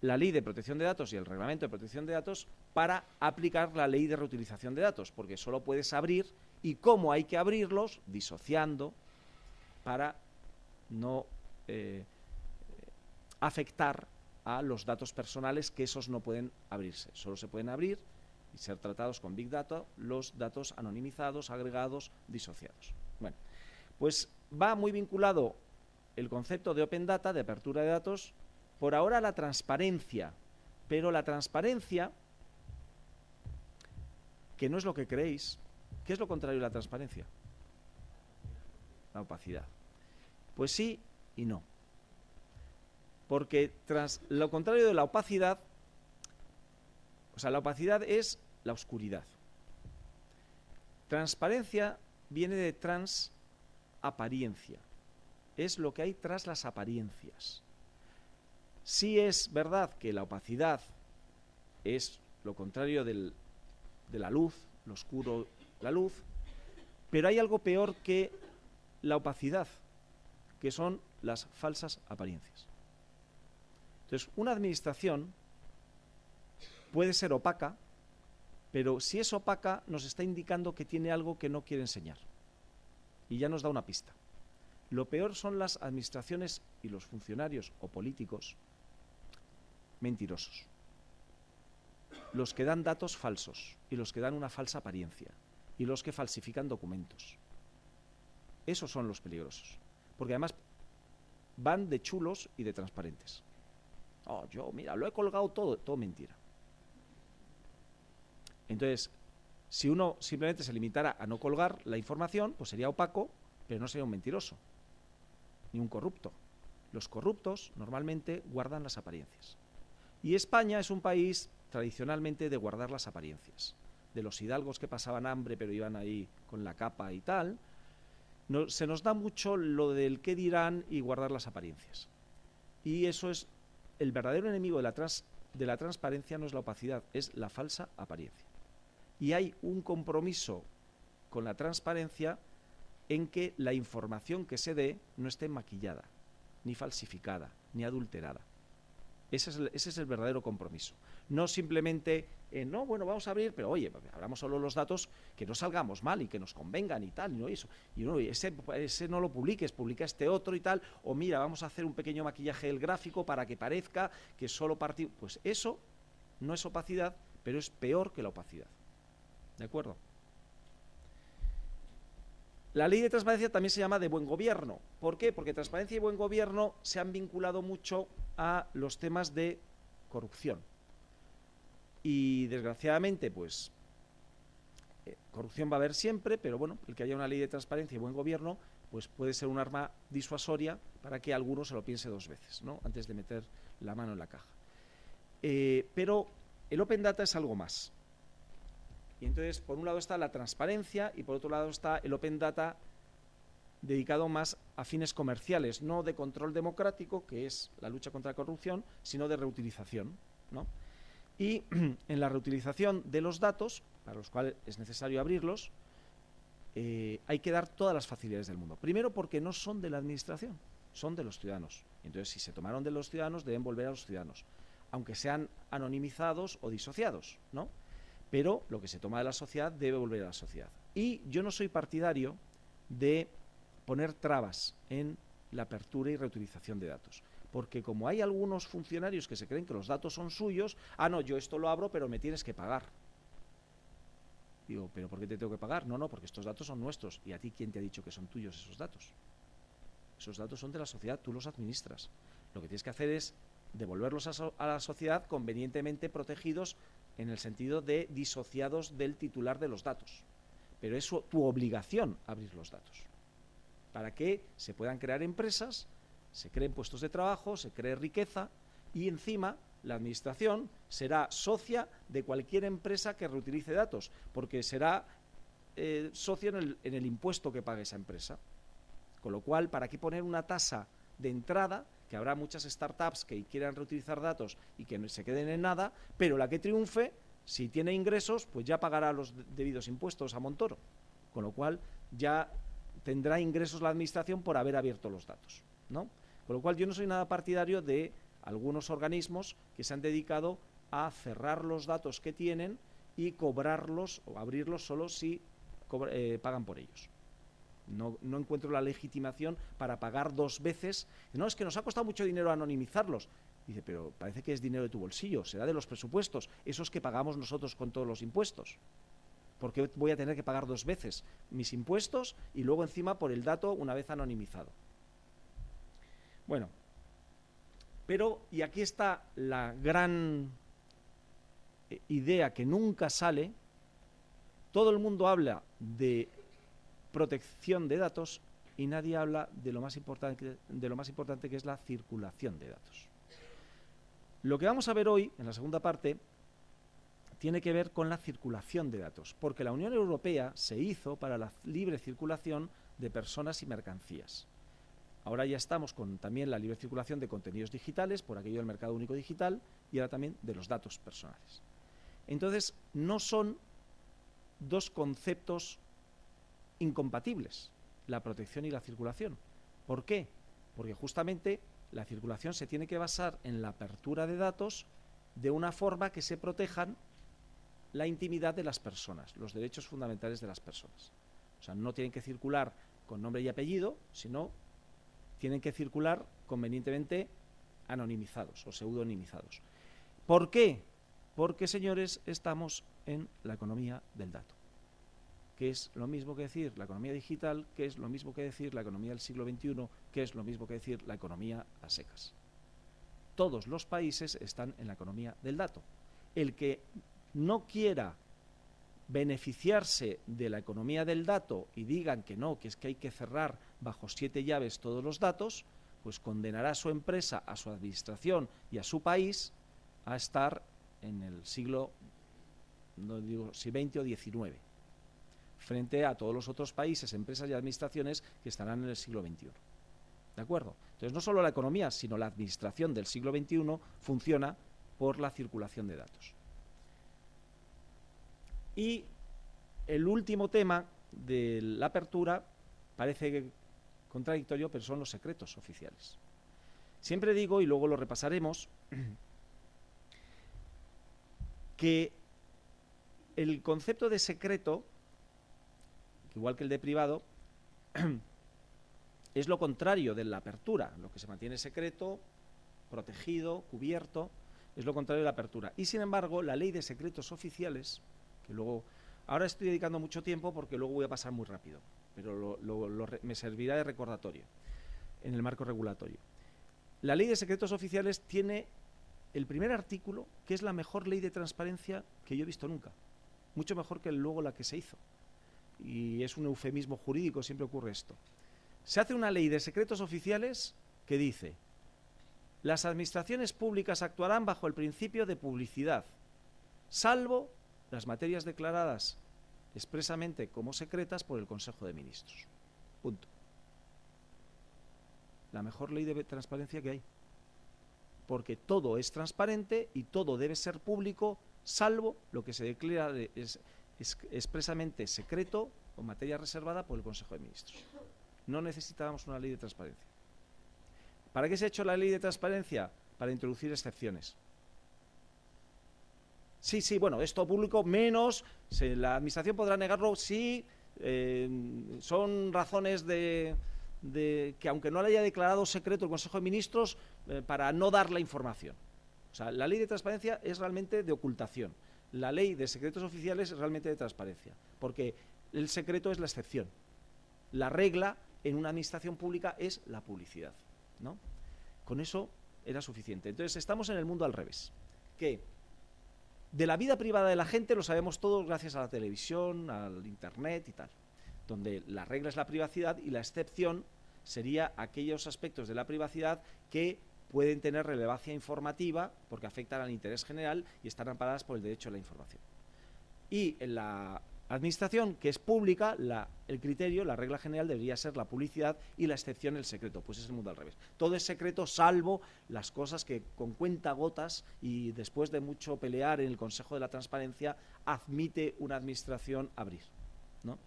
la ley de protección de datos y el reglamento de protección de datos para aplicar la ley de reutilización de datos, porque solo puedes abrir y cómo hay que abrirlos, disociando, para no afectar a los datos personales, que esos no pueden abrirse. Solo se pueden abrir y ser tratados con Big Data los datos anonimizados, agregados, disociados. Bueno, pues va muy vinculado el concepto de Open Data, de apertura de datos, por ahora a la transparencia, pero la transparencia, que no es lo que creéis, ¿qué es lo contrario de la transparencia? La opacidad. Pues sí y no. Porque lo contrario de la opacidad, o sea, la opacidad es la oscuridad. Transparencia viene de transapariencia. Es lo que hay tras las apariencias. Sí es verdad que la opacidad es lo contrario de la luz, lo oscuro, la luz, pero hay algo peor que la opacidad, que son las falsas apariencias. Entonces, una administración puede ser opaca, pero si es opaca nos está indicando que tiene algo que no quiere enseñar. Y ya nos da una pista. Lo peor son las administraciones y los funcionarios o políticos mentirosos. Los que dan datos falsos y los que dan una falsa apariencia y los que falsifican documentos. Esos son los peligrosos. Porque además van de chulos y de transparentes. Oh, yo, mira, lo he colgado todo mentira. Entonces, si uno simplemente se limitara a no colgar la información, pues sería opaco, pero no sería un mentiroso, ni un corrupto. Los corruptos normalmente guardan las apariencias. Y España es un país tradicionalmente de guardar las apariencias. De los hidalgos que pasaban hambre pero iban ahí con la capa y tal, se nos da mucho lo del qué dirán y guardar las apariencias. Y eso es el verdadero enemigo de la transparencia, no es la opacidad, es la falsa apariencia. Y hay un compromiso con la transparencia en que la información que se dé no esté maquillada, ni falsificada, ni adulterada. Ese es el verdadero compromiso. No simplemente, no, bueno, vamos a abrir, pero oye, abramos solo los datos que no salgamos mal y que nos convengan y tal, y no eso. Y no, ese no lo publiques, publica este otro y tal, o mira, vamos a hacer un pequeño maquillaje del gráfico para que parezca que solo partimos. Pues eso no es opacidad, pero es peor que la opacidad. ¿De acuerdo? La ley de transparencia también se llama de buen gobierno. ¿Por qué? Porque transparencia y buen gobierno se han vinculado mucho a los temas de corrupción. Y desgraciadamente, pues, corrupción va a haber siempre, pero bueno, el que haya una ley de transparencia y buen gobierno, pues puede ser un arma disuasoria para que alguno se lo piense dos veces, ¿no? Antes de meter la mano en la caja. Pero el Open Data es algo más. Y entonces, por un lado está la transparencia y por otro lado está el Open Data dedicado más a fines comerciales, no de control democrático, que es la lucha contra la corrupción, sino de reutilización, ¿no? Y en la reutilización de los datos, para los cuales es necesario abrirlos, hay que dar todas las facilidades del mundo. Primero porque no son de la administración, son de los ciudadanos. Entonces, si se tomaron de los ciudadanos, deben volver a los ciudadanos, aunque sean anonimizados o disociados, ¿no? Pero lo que se toma de la sociedad debe volver a la sociedad. Y yo no soy partidario de poner trabas en la apertura y reutilización de datos. Porque como hay algunos funcionarios que se creen que los datos son suyos, no, yo esto lo abro, pero me tienes que pagar. Digo, ¿pero por qué te tengo que pagar? No, porque estos datos son nuestros. ¿Y a ti quién te ha dicho que son tuyos esos datos? Esos datos son de la sociedad, tú los administras. Lo que tienes que hacer es devolverlos a la sociedad convenientemente protegidos en el sentido de disociados del titular de los datos. Pero es tu obligación abrir los datos para que se puedan crear empresas, se creen puestos de trabajo, se cree riqueza y encima la administración será socia de cualquier empresa que reutilice datos, porque será socio en el impuesto que pague esa empresa. Con lo cual, ¿para qué poner una tasa de entrada? Que habrá muchas startups que quieran reutilizar datos y que no se queden en nada, pero la que triunfe, si tiene ingresos, pues ya pagará los debidos impuestos a Montoro. Con lo cual, ya tendrá ingresos la administración por haber abierto los datos, ¿no? Con lo cual, yo no soy nada partidario de algunos organismos que se han dedicado a cerrar los datos que tienen y cobrarlos o abrirlos solo si pagan por ellos. No encuentro la legitimación para pagar dos veces. No, es que nos ha costado mucho dinero anonimizarlos. Dice, pero parece que es dinero de tu bolsillo, será de los presupuestos, esos que pagamos nosotros con todos los impuestos. ¿Por qué voy a tener que pagar dos veces mis impuestos y luego encima por el dato una vez anonimizado? Bueno, pero, y aquí está la gran idea que nunca sale, todo el mundo habla de protección de datos y nadie habla de lo más importante que es la circulación de datos. Lo que vamos a ver hoy, en la segunda parte, tiene que ver con la circulación de datos, porque la Unión Europea se hizo para la libre circulación de personas y mercancías. Ahora ya estamos con también la libre circulación de contenidos digitales, por aquello del mercado único digital, y ahora también de los datos personales. Entonces, no son dos conceptos incompatibles, la protección y la circulación. ¿Por qué? Porque justamente la circulación se tiene que basar en la apertura de datos de una forma que se protejan la intimidad de las personas, los derechos fundamentales de las personas. O sea, no tienen que circular con nombre y apellido, sino tienen que circular convenientemente anonimizados o pseudonimizados. ¿Por qué? Porque, señores, estamos en la economía del dato, que es lo mismo que decir la economía digital, que es lo mismo que decir la economía del siglo XXI, que es lo mismo que decir la economía a secas. Todos los países están en la economía del dato. El que no quiera beneficiarse de la economía del dato y digan que no, que es que hay que cerrar bajo 7 llaves todos los datos, pues condenará a su empresa, a su administración y a su país a estar en el siglo, no digo si 20 o 19. frente a todos los otros países, empresas y administraciones que estarán en el siglo XXI. ¿De acuerdo? Entonces, no solo la economía, sino la administración del siglo XXI funciona por la circulación de datos. Y el último tema de la apertura parece contradictorio, pero son los secretos oficiales. Siempre digo, y luego lo repasaremos, que el concepto de secreto, igual que el de privado, es lo contrario de la apertura. Lo que se mantiene secreto, protegido, cubierto, es lo contrario de la apertura. Y sin embargo, la ley de secretos oficiales, que luego, ahora estoy dedicando mucho tiempo porque luego voy a pasar muy rápido, pero me servirá de recordatorio en el marco regulatorio. La ley de secretos oficiales tiene el primer artículo, que es la mejor ley de transparencia que yo he visto nunca, mucho mejor que luego la que se hizo. Y es un eufemismo jurídico, siempre ocurre esto. Se hace una ley de secretos oficiales que dice: las administraciones públicas actuarán bajo el principio de publicidad, salvo las materias declaradas expresamente como secretas por el Consejo de Ministros. Punto. La mejor ley de transparencia que hay. Porque todo es transparente y todo debe ser público, salvo lo que se declara es expresamente secreto o materia reservada por el Consejo de Ministros. No necesitábamos una ley de transparencia. ¿Para qué se ha hecho la ley de transparencia? Para introducir excepciones. Sí, bueno, esto público menos, la administración podrá negarlo si son razones de que aunque no le haya declarado secreto el Consejo de Ministros, para no dar la información. O sea, la ley de transparencia es realmente de ocultación. La ley de secretos oficiales es realmente de transparencia, porque el secreto es la excepción. La regla en una administración pública es la publicidad, ¿no? Con eso era suficiente. Entonces estamos en el mundo al revés, que de la vida privada de la gente lo sabemos todos gracias a la televisión, al internet y tal, donde la regla es la privacidad y la excepción sería aquellos aspectos de la privacidad que pueden tener relevancia informativa porque afectan al interés general y están amparadas por el derecho a la información. Y en la administración, que es pública, el criterio, la regla general debería ser la publicidad y la excepción el secreto. Pues es el mundo al revés. Todo es secreto salvo las cosas que con cuentagotas y después de mucho pelear en el Consejo de la Transparencia admite una administración abrir, ¿no?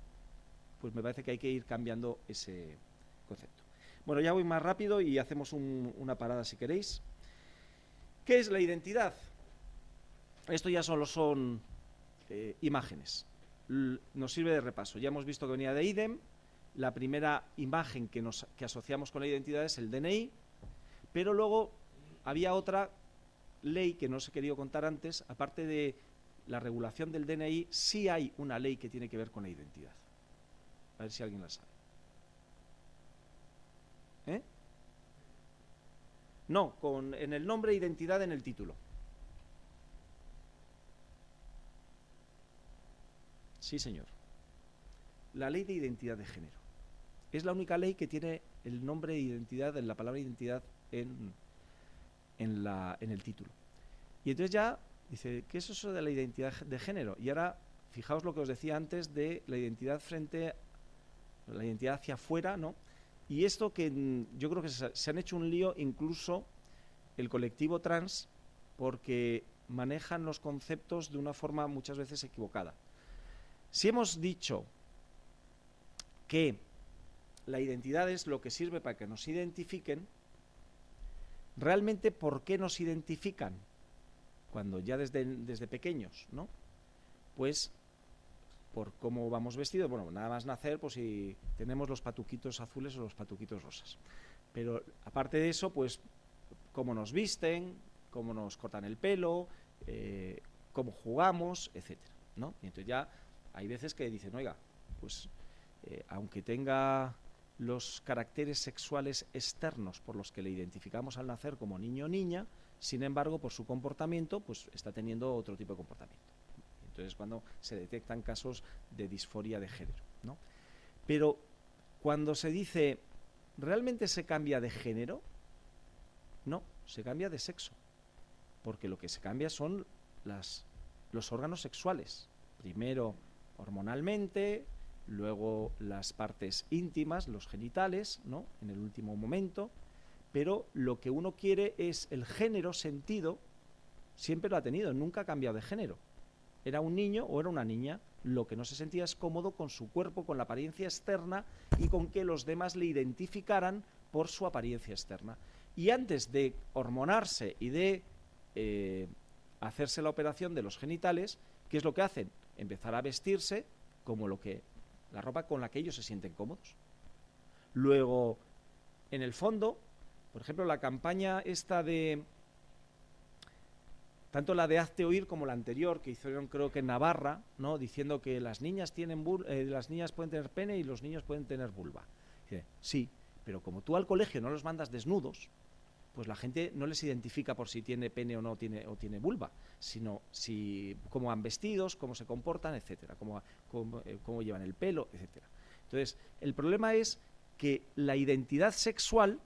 Pues me parece que hay que ir cambiando ese concepto. Bueno, ya voy más rápido y hacemos una parada si queréis. ¿Qué es la identidad? Esto ya solo son imágenes. Nos sirve de repaso. Ya hemos visto que venía de IDEM. La primera imagen que asociamos con la identidad es el DNI, pero luego había otra ley que no os he querido contar antes. Aparte de la regulación del DNI, sí hay una ley que tiene que ver con la identidad. A ver si alguien la sabe. No, en el nombre e identidad en el título. Sí, señor. La ley de identidad de género. Es la única ley que tiene el nombre e identidad, en la palabra identidad, en el título. Y entonces ya dice, ¿qué es eso de la identidad de género? Y ahora, fijaos lo que os decía antes de la identidad la identidad hacia afuera, ¿no? Y esto que yo creo que se han hecho un lío incluso el colectivo trans, porque manejan los conceptos de una forma muchas veces equivocada. Si hemos dicho que la identidad es lo que sirve para que nos identifiquen, realmente ¿por qué nos identifican? Cuando ya desde pequeños, ¿no? Pues por cómo vamos vestidos, bueno, nada más nacer, pues si tenemos los patuquitos azules o los patuquitos rosas. Pero aparte de eso, pues cómo nos visten, cómo nos cortan el pelo, cómo jugamos, etcétera, ¿no? Y entonces ya hay veces que dicen, oiga, pues aunque tenga los caracteres sexuales externos por los que le identificamos al nacer como niño o niña, sin embargo, por su comportamiento, pues está teniendo otro tipo de comportamiento. Entonces, cuando se detectan casos de disforia de género, ¿no? Pero cuando se dice, ¿realmente se cambia de género? No, se cambia de sexo. Porque lo que se cambia son los órganos sexuales. Primero hormonalmente, luego las partes íntimas, los genitales, ¿no?, en el último momento, pero lo que uno quiere es el género sentido, siempre lo ha tenido, nunca ha cambiado de género. Era un niño o era una niña, lo que no se sentía es cómodo con su cuerpo, con la apariencia externa y con que los demás le identificaran por su apariencia externa. Y antes de hormonarse y de hacerse la operación de los genitales, ¿qué es lo que hacen? Empezar a vestirse como la ropa con la que ellos se sienten cómodos. Luego, en el fondo, por ejemplo, la campaña esta de... tanto la de Hazte Oír como la anterior, que hicieron creo que en Navarra, ¿no?, diciendo que las niñas pueden tener pene y los niños pueden tener vulva. Dice, sí, pero como tú al colegio no los mandas desnudos, pues la gente no les identifica por si tiene pene o tiene vulva, sino cómo van vestidos, cómo se comportan, etcétera, cómo llevan el pelo, etcétera. Entonces, el problema es que la identidad sexual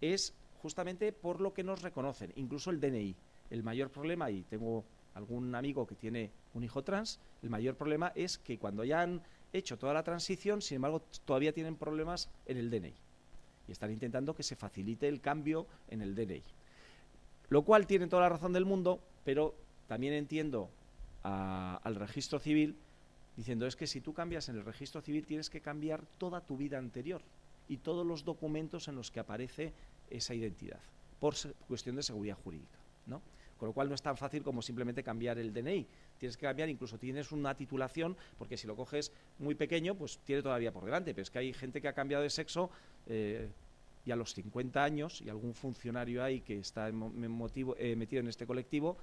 es justamente por lo que nos reconocen, incluso el DNI. El mayor problema, y tengo algún amigo que tiene un hijo trans, el mayor problema es que cuando ya han hecho toda la transición, sin embargo, todavía tienen problemas en el DNI. Y están intentando que se facilite el cambio en el DNI. Lo cual tiene toda la razón del mundo, pero también entiendo al registro civil diciendo, es que si tú cambias en el registro civil tienes que cambiar toda tu vida anterior y todos los documentos en los que aparece esa identidad, por cuestión de seguridad jurídica, ¿no? Con lo cual no es tan fácil como simplemente cambiar el DNI. Tienes que cambiar, incluso tienes una titulación, porque si lo coges muy pequeño, pues tiene todavía por delante. Pero es que hay gente que ha cambiado de sexo y a los 50 años, y algún funcionario ahí que está metido en este colectivo,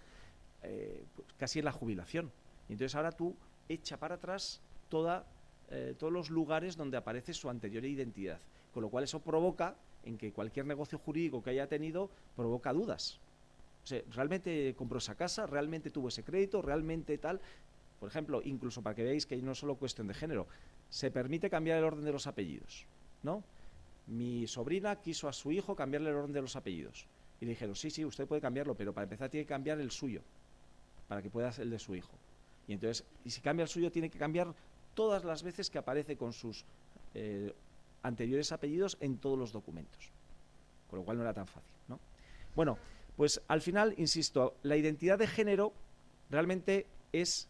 pues casi en la jubilación. Y entonces ahora tú echa para atrás todos los lugares donde aparece su anterior identidad. Con lo cual eso provoca en que cualquier negocio jurídico que haya tenido provoca dudas. O sea, ¿realmente compró esa casa? ¿Realmente tuvo ese crédito? ¿Realmente tal? Por ejemplo, incluso para que veáis que no es solo cuestión de género, se permite cambiar el orden de los apellidos, ¿no? Mi sobrina quiso a su hijo cambiarle el orden de los apellidos. Y le dijeron, sí, usted puede cambiarlo, pero para empezar tiene que cambiar el suyo, para que pueda ser el de su hijo. Y entonces, si cambia el suyo, tiene que cambiar todas las veces que aparece con sus anteriores apellidos en todos los documentos. Con lo cual no era tan fácil, ¿no? Bueno, pues al final, insisto, la identidad de género realmente es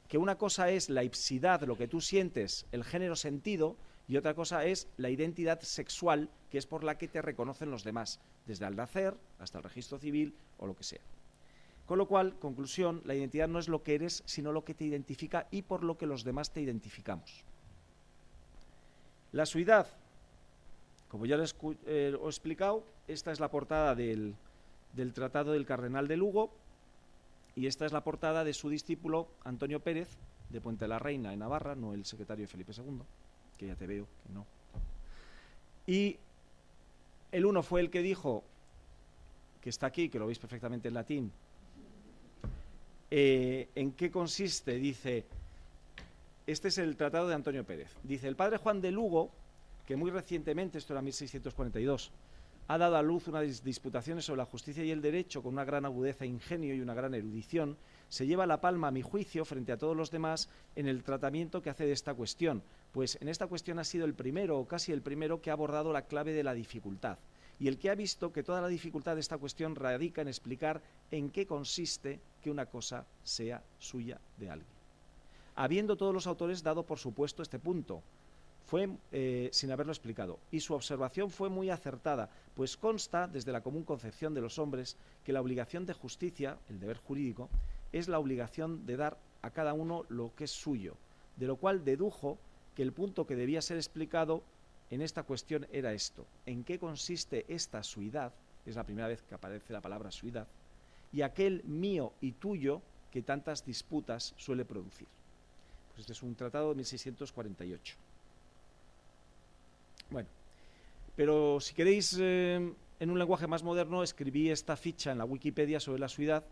que una cosa es la ipsidad, lo que tú sientes, el género sentido, y otra cosa es la identidad sexual, que es por la que te reconocen los demás, desde el nacer hasta el registro civil o lo que sea. Con lo cual, conclusión, la identidad no es lo que eres, sino lo que te identifica y por lo que los demás te identificamos. La suidad, como ya os he explicado, esta es la portada del Tratado del Cardenal de Lugo, y esta es la portada de su discípulo Antonio Pérez, de Puente la Reina, en Navarra, no el secretario de Felipe II, que ya te veo que no. Y el uno fue el que dijo, que está aquí, que lo veis perfectamente en latín, ¿en qué consiste? Dice, este es el Tratado de Antonio Pérez. Dice, el padre Juan de Lugo, que muy recientemente, esto era 1642, ha dado a luz unas disputaciones sobre la justicia y el derecho con una gran agudeza e ingenio y una gran erudición, se lleva la palma, a mi juicio, frente a todos los demás en el tratamiento que hace de esta cuestión, pues en esta cuestión ha sido el primero, o casi el primero, que ha abordado la clave de la dificultad, y el que ha visto que toda la dificultad de esta cuestión radica en explicar en qué consiste que una cosa sea suya de alguien. Habiendo todos los autores dado por supuesto este punto, fue sin haberlo explicado, y su observación fue muy acertada, pues consta desde la común concepción de los hombres que la obligación de justicia, el deber jurídico, es la obligación de dar a cada uno lo que es suyo, de lo cual dedujo que el punto que debía ser explicado en esta cuestión era esto: en qué consiste esta suidad, es la primera vez que aparece la palabra suidad, y aquel mío y tuyo que tantas disputas suele producir. Pues este es un tratado de 1648. Bueno, pero si queréis, en un lenguaje más moderno, escribí esta ficha en la Wikipedia sobre la suidad,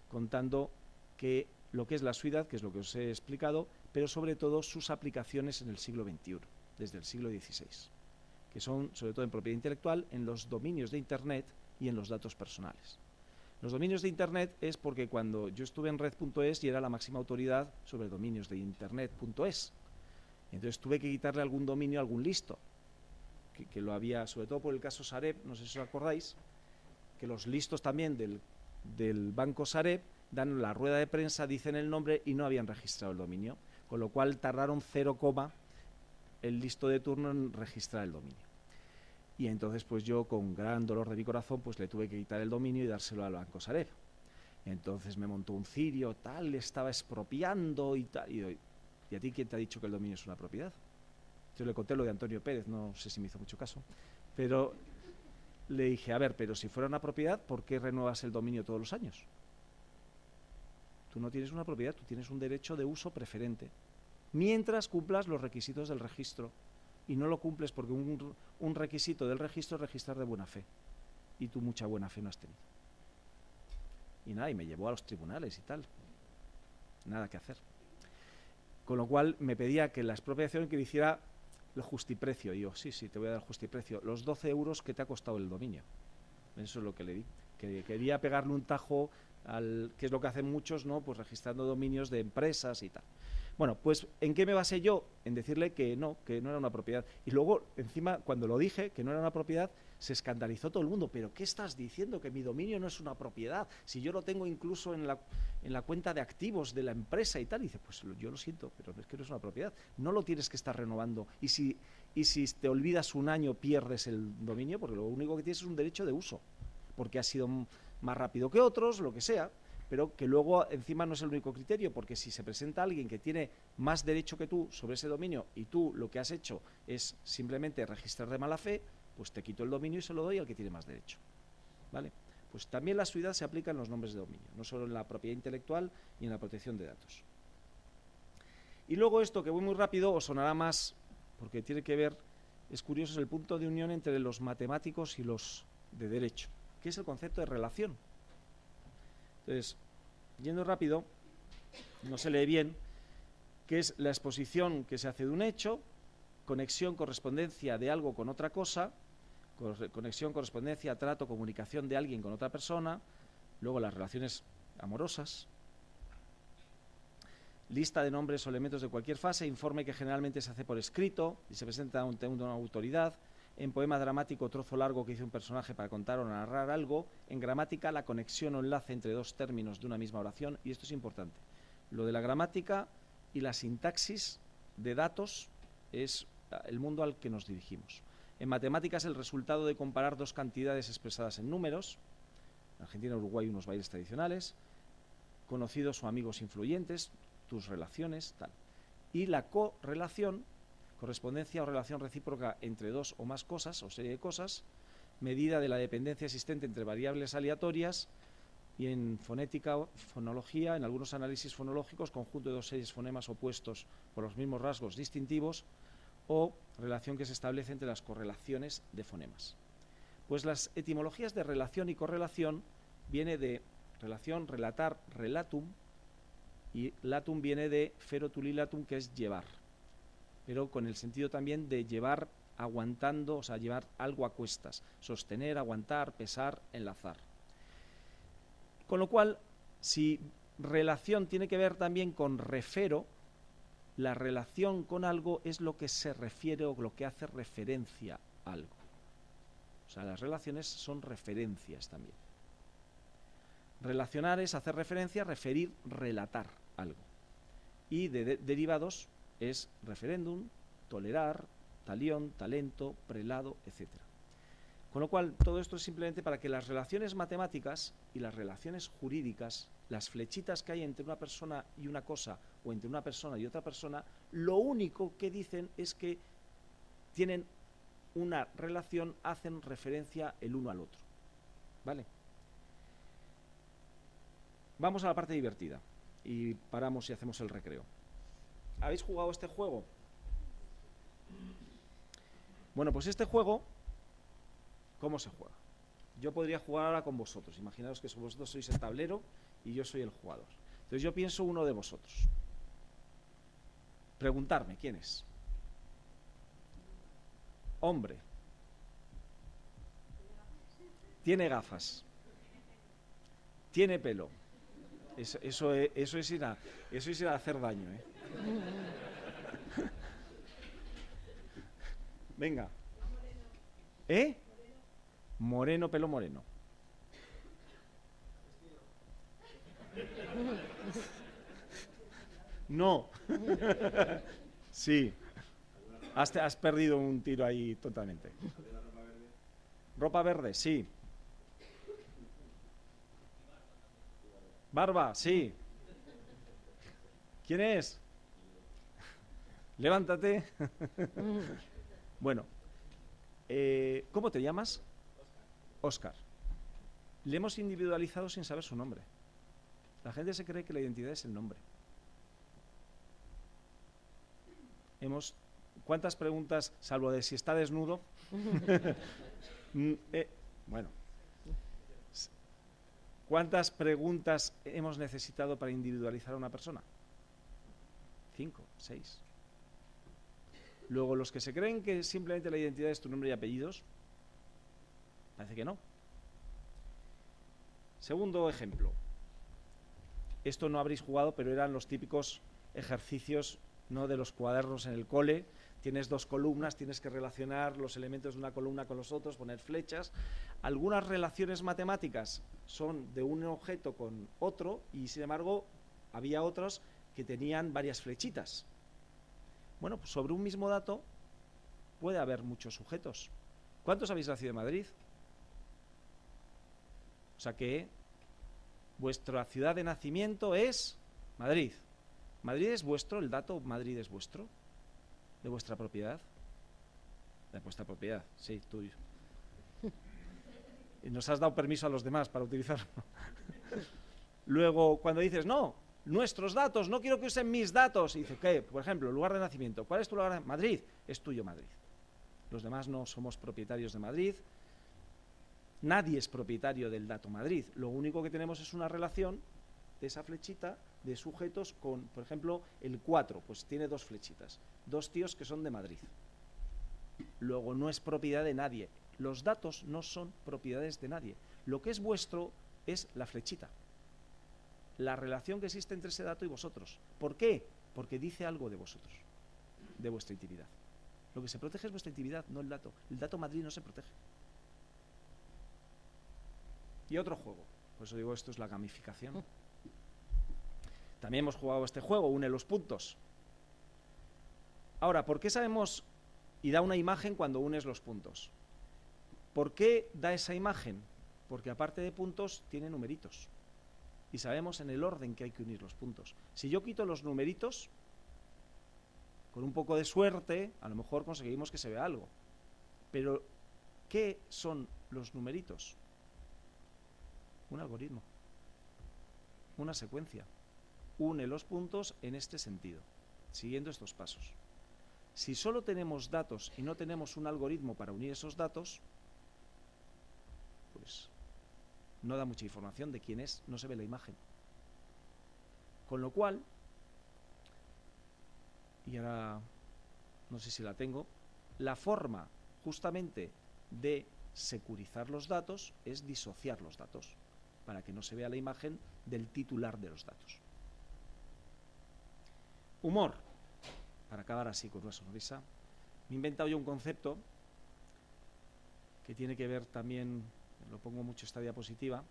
contando que lo que es la suidad, que es lo que os he explicado, pero sobre todo sus aplicaciones en el siglo XXI, desde el siglo XVI, que son sobre todo en propiedad intelectual, en los dominios de Internet y en los datos personales. Los dominios de Internet es porque cuando yo estuve en red.es y era la máxima autoridad sobre dominios de Internet.es, Entonces tuve que quitarle algún dominio a algún listo, que lo había, sobre todo por el caso Sareb, no sé si os acordáis, que los listos también del banco Sareb dan la rueda de prensa, dicen el nombre y no habían registrado el dominio, con lo cual tardaron 0, el listo de turno en registrar el dominio. Y entonces pues yo, con gran dolor de mi corazón, pues le tuve que quitar el dominio y dárselo al banco Sareb. Entonces me montó un cirio, tal, le estaba expropiando y tal. ¿Y a ti quién te ha dicho que el dominio es una propiedad? Yo le conté lo de Antonio Pérez, no sé si me hizo mucho caso, pero le dije, a ver, pero si fuera una propiedad, ¿por qué renuevas el dominio todos los años? Tú no tienes una propiedad, tú tienes un derecho de uso preferente, mientras cumplas los requisitos del registro. Y no lo cumples porque un requisito del registro es registrar de buena fe. Y tú mucha buena fe no has tenido. Y nada, y me llevó a los tribunales y tal. Nada que hacer. Con lo cual me pedía que la expropiación que le hiciera el justiprecio. Y yo, sí, te voy a dar el justiprecio. Los 12 euros que te ha costado el dominio. Eso es lo que le di. Que quería pegarle un tajo que es lo que hacen muchos, ¿no? Pues registrando dominios de empresas y tal. Bueno, pues ¿en qué me basé yo? En decirle que no era una propiedad. Y luego, encima, cuando lo dije, que no era una propiedad, se escandalizó todo el mundo. ¿Pero qué estás diciendo? Que mi dominio no es una propiedad. Si yo lo tengo incluso en la cuenta de activos de la empresa y tal. Y dice, pues yo lo siento, pero es que no es una propiedad. No lo tienes que estar renovando. Y si te olvidas un año, pierdes el dominio, porque lo único que tienes es un derecho de uso. Porque has sido más rápido que otros, lo que sea. Pero que luego encima no es el único criterio, porque si se presenta alguien que tiene más derecho que tú sobre ese dominio y tú lo que has hecho es simplemente registrar de mala fe, pues te quito el dominio y se lo doy al que tiene más derecho. ¿Vale? Pues también la suidad se aplica en los nombres de dominio, no solo en la propiedad intelectual y en la protección de datos. Y luego esto, que voy muy rápido, os sonará más, porque tiene que ver, es curioso, es el punto de unión entre los matemáticos y los de derecho, que es el concepto de relación. Entonces, yendo rápido, no se lee bien, que es la exposición que se hace de un hecho, conexión, correspondencia de algo con otra cosa, conexión, correspondencia, trato, comunicación de alguien con otra persona, luego las relaciones amorosas, lista de nombres o elementos de cualquier fase, informe que generalmente se hace por escrito y se presenta ante una autoridad. En poema dramático, trozo largo que hizo un personaje para contar o narrar algo. En gramática, la conexión o enlace entre dos términos de una misma oración. Y esto es importante. Lo de la gramática y la sintaxis de datos es el mundo al que nos dirigimos. En matemáticas, el resultado de comparar dos cantidades expresadas en números. En Argentina y Uruguay, unos bailes tradicionales. Conocidos o amigos influyentes, tus relaciones, tal. Y la correlación, correspondencia o relación recíproca entre dos o más cosas o serie de cosas, medida de la dependencia existente entre variables aleatorias, y en fonética, fonología, en algunos análisis fonológicos, conjunto de dos series fonemas opuestos por los mismos rasgos distintivos, o relación que se establece entre las correlaciones de fonemas. Pues las etimologías de relación y correlación viene de relación, relatar, relatum, y latum viene de ferotulilatum, que es llevar, pero con el sentido también de llevar aguantando, o sea, llevar algo a cuestas, sostener, aguantar, pesar, enlazar. Con lo cual, si relación tiene que ver también con refero, la relación con algo es lo que se refiere o lo que hace referencia a algo. O sea, las relaciones son referencias también. Relacionar es hacer referencia, referir, relatar algo. Y de derivados es referéndum, tolerar, talión, talento, prelado, etc. Con lo cual, todo esto es simplemente para que las relaciones matemáticas y las relaciones jurídicas, las flechitas que hay entre una persona y una cosa, o entre una persona y otra persona, lo único que dicen es que tienen una relación, hacen referencia el uno al otro. ¿Vale? Vamos a la parte divertida y paramos y hacemos el recreo. ¿Habéis jugado este juego? Bueno, pues este juego, ¿cómo se juega? Yo podría jugar ahora con vosotros. Imaginaos que vosotros sois el tablero y yo soy el jugador. Entonces yo pienso uno de vosotros. Preguntarme, ¿quién es? Hombre. Tiene gafas. Tiene pelo. Eso es ir a hacer daño, ¿eh? Venga. ¿Eh? Moreno, pelo moreno. No. Sí. Has perdido un tiro ahí totalmente. Ropa verde, sí. Barba, sí. ¿Quién es? Levántate. Bueno, ¿cómo te llamas? Óscar. Le hemos individualizado sin saber su nombre. La gente se cree que la identidad es el nombre. ¿Cuántas preguntas, salvo de si está desnudo? Bueno. ¿Cuántas preguntas hemos necesitado para individualizar a una persona? 5, 6. Luego, los que se creen que simplemente la identidad es tu nombre y apellidos, parece que no. Segundo ejemplo. Esto no habréis jugado, pero eran los típicos ejercicios, ¿no?, de los cuadernos en el cole. Tienes 2 columnas, tienes que relacionar los elementos de una columna con los otros, poner flechas. Algunas relaciones matemáticas son de un objeto con otro y, sin embargo, había otros que tenían varias flechitas. Bueno, pues sobre un mismo dato puede haber muchos sujetos. ¿Cuántos habéis nacido en Madrid? O sea que vuestra ciudad de nacimiento es Madrid. ¿Madrid es vuestro? ¿El dato Madrid es vuestro? ¿De vuestra propiedad? De vuestra propiedad, sí, tuyo. Y nos has dado permiso a los demás para utilizarlo. Luego, cuando dices, no, nuestros datos, no quiero que usen mis datos, y dices, ¿qué? Por ejemplo, lugar de nacimiento. ¿Cuál es tu lugar de nacimiento? Madrid. Es tuyo Madrid. Los demás no somos propietarios de Madrid. Nadie es propietario del dato Madrid. Lo único que tenemos es una relación de esa flechita de sujetos con, por ejemplo, el 4, pues tiene 2 flechitas, 2 tíos que son de Madrid. Luego no es propiedad de nadie. Los datos no son propiedades de nadie. Lo que es vuestro es la flechita, la relación que existe entre ese dato y vosotros. ¿Por qué? Porque dice algo de vosotros, de vuestra intimidad. Lo que se protege es vuestra intimidad, no el dato. El dato Madrid no se protege. Y otro juego, por eso digo, esto es la gamificación. También hemos jugado este juego, une los puntos. Ahora, ¿por qué sabemos y da una imagen cuando unes los puntos? ¿Por qué da esa imagen? Porque aparte de puntos, tiene numeritos. Y sabemos en el orden que hay que unir los puntos. Si yo quito los numeritos, con un poco de suerte, a lo mejor conseguimos que se vea algo. Pero, ¿qué son los numeritos? Un algoritmo, una secuencia. Une los puntos en este sentido, siguiendo estos pasos. Si solo tenemos datos y no tenemos un algoritmo para unir esos datos, pues no da mucha información de quién es, no se ve la imagen. Con lo cual, y ahora no sé si la tengo, la forma justamente de securizar los datos es disociar los datos, para que no se vea la imagen del titular de los datos. Humor, para acabar así con una sonrisa. Me he inventado yo un concepto que tiene que ver también, lo pongo mucho esta diapositiva,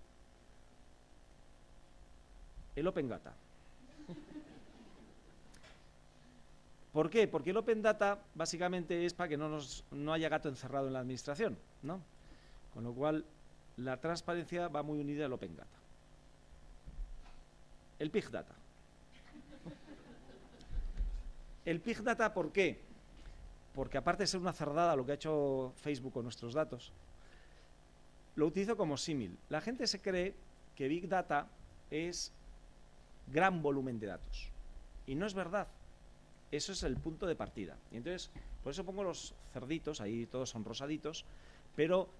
el Open Data. ¿Por qué? Porque el Open Data básicamente es para que no haya gato encerrado en la administración, ¿no? Con lo cual, la transparencia va muy unida al Open Data. El Big Data. El Big Data, ¿por qué? Porque aparte de ser una cerdada lo que ha hecho Facebook con nuestros datos, lo utilizo como símil. La gente se cree que Big Data es gran volumen de datos. Y no es verdad. Eso es el punto de partida. Y entonces, por eso pongo los cerditos, ahí todos son rosaditos, pero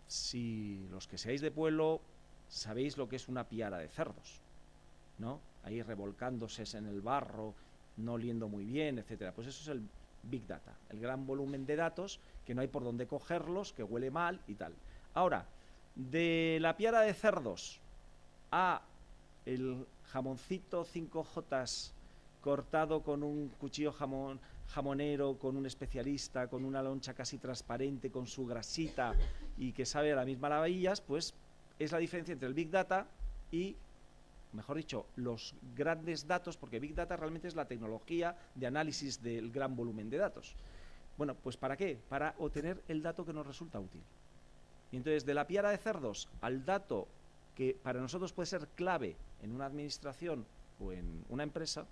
si los que seáis de pueblo sabéis lo que es una piara de cerdos, ¿no? Ahí revolcándose en el barro, no oliendo muy bien, etcétera. Pues eso es el Big Data, el gran volumen de datos que no hay por dónde cogerlos, que huele mal y tal. Ahora, de la piara de cerdos a el jamoncito 5J cortado con un cuchillo jamonero, con un especialista, con una loncha casi transparente, con su grasita y que sabe a la misma maravillas, pues es la diferencia entre el Big Data y, mejor dicho, los grandes datos, porque Big Data realmente es la tecnología de análisis del gran volumen de datos. Bueno, pues ¿para qué? Para obtener el dato que nos resulta útil. Y entonces, de la piara de cerdos al dato que para nosotros puede ser clave en una administración o en una empresa,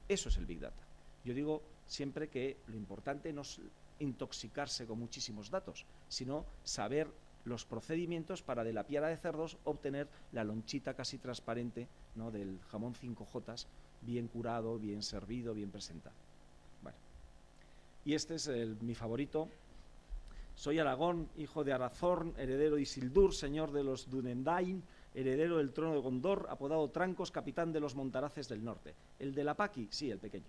eso es el Big Data. Yo digo siempre que lo importante no es intoxicarse con muchísimos datos, sino saber los procedimientos para de la piara de cerdos obtener la lonchita casi transparente, ¿no?, del jamón 5J, bien curado, bien servido, bien presentado. Bueno, y este es mi favorito. Soy Aragón, hijo de Arazorn, heredero de Isildur, señor de los Dúnedain, heredero del trono de Gondor, apodado Trancos, capitán de los Montaraces del norte. ¿El de la Paqui? Sí, el pequeño.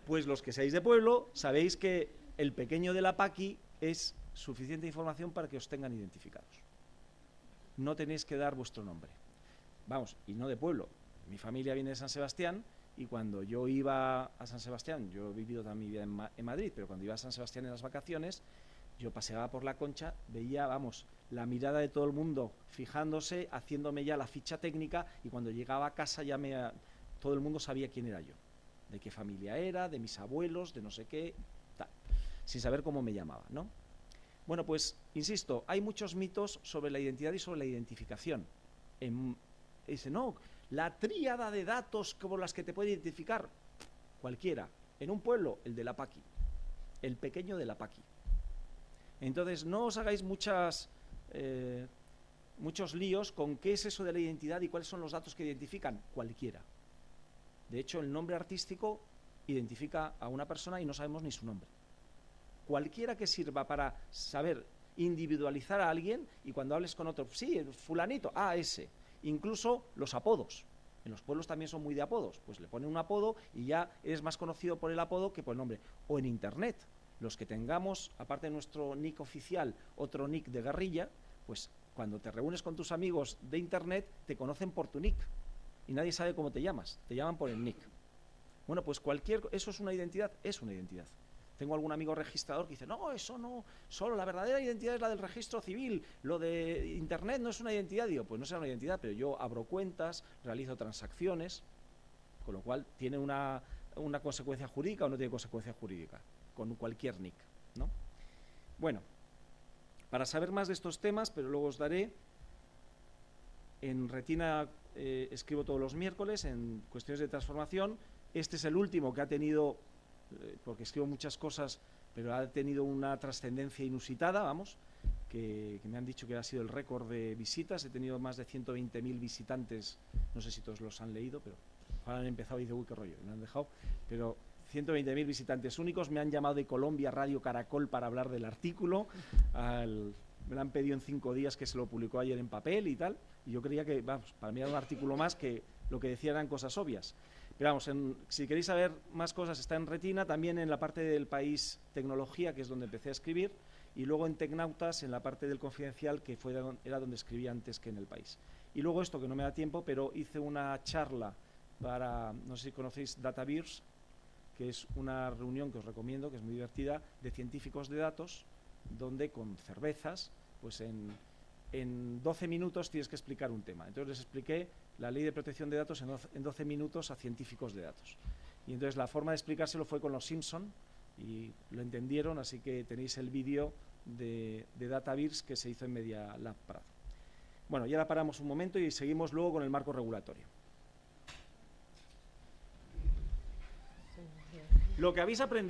Pues los que seáis de pueblo sabéis que el pequeño de la Paqui es suficiente información para que os tengan identificados. No tenéis que dar vuestro nombre. Vamos, y no de pueblo. Mi familia viene de San Sebastián y cuando yo iba a San Sebastián, yo he vivido toda mi vida en Madrid, pero cuando iba a San Sebastián en las vacaciones, yo paseaba por la Concha, veía, vamos, la mirada de todo el mundo fijándose, haciéndome ya la ficha técnica, y cuando llegaba a casa ya todo el mundo sabía quién era yo, de qué familia era, de mis abuelos, de no sé qué, tal, sin saber cómo me llamaba, ¿no? Bueno, pues, insisto, hay muchos mitos sobre la identidad y sobre la identificación. Dice, no, la tríada de datos como las que te puede identificar cualquiera. En un pueblo, el de la Paqui, el pequeño de la Paqui. Entonces, no os hagáis muchos líos con qué es eso de la identidad y cuáles son los datos que identifican. Cualquiera. De hecho, el nombre artístico identifica a una persona y no sabemos ni su nombre. Cualquiera que sirva para saber individualizar a alguien, y cuando hables con otro, sí, el fulanito, ese. Incluso los apodos. En los pueblos también son muy de apodos. Pues le ponen un apodo y ya eres más conocido por el apodo que por el nombre. O en Internet. Los que tengamos, aparte de nuestro nick oficial, otro nick de guerrilla, pues cuando te reúnes con tus amigos de Internet, te conocen por tu nick. Y nadie sabe cómo te llamas. Te llaman por el nick. Bueno, pues ¿eso es una identidad? Es una identidad. Tengo algún amigo registrador que dice, no, eso no, solo la verdadera identidad es la del registro civil, lo de Internet no es una identidad. Digo, pues no será una identidad, pero yo abro cuentas, realizo transacciones, con lo cual tiene una consecuencia jurídica o no tiene consecuencia jurídica, con cualquier nick, ¿no? Bueno, para saber más de estos temas, pero luego os daré, en Retina escribo todos los miércoles en cuestiones de transformación. Este es el último que ha tenido, porque escribo muchas cosas, pero ha tenido una trascendencia inusitada, vamos, que me han dicho que ha sido el récord de visitas. He tenido más de 120.000 visitantes, no sé si todos los han leído, pero ahora han empezado y dice, uy, qué rollo, me han dejado, pero 120.000 visitantes únicos. Me han llamado de Colombia, Radio Caracol, para hablar del artículo, me lo han pedido en 5 días, que se lo publicó ayer en papel y tal, y yo creía que, vamos, para mí era un artículo más que lo que decía eran cosas obvias. Pero vamos, si queréis saber más cosas, está en Retina, también en la parte del País Tecnología, que es donde empecé a escribir, y luego en Tecnautas, en la parte del Confidencial, que era donde escribía antes que en El País. Y luego esto, que no me da tiempo, pero hice una charla para, no sé si conocéis DataVirs, que es una reunión que os recomiendo, que es muy divertida, de científicos de datos, donde con cervezas, pues en 12 minutos tienes que explicar un tema. Entonces les expliqué la ley de protección de datos en 12 minutos a científicos de datos. Y entonces la forma de explicárselo fue con los Simpson y lo entendieron, así que tenéis el vídeo de DataVirs que se hizo en Media Lab Prado. Bueno, y ahora paramos un momento y seguimos luego con el marco regulatorio. Lo que habéis aprendido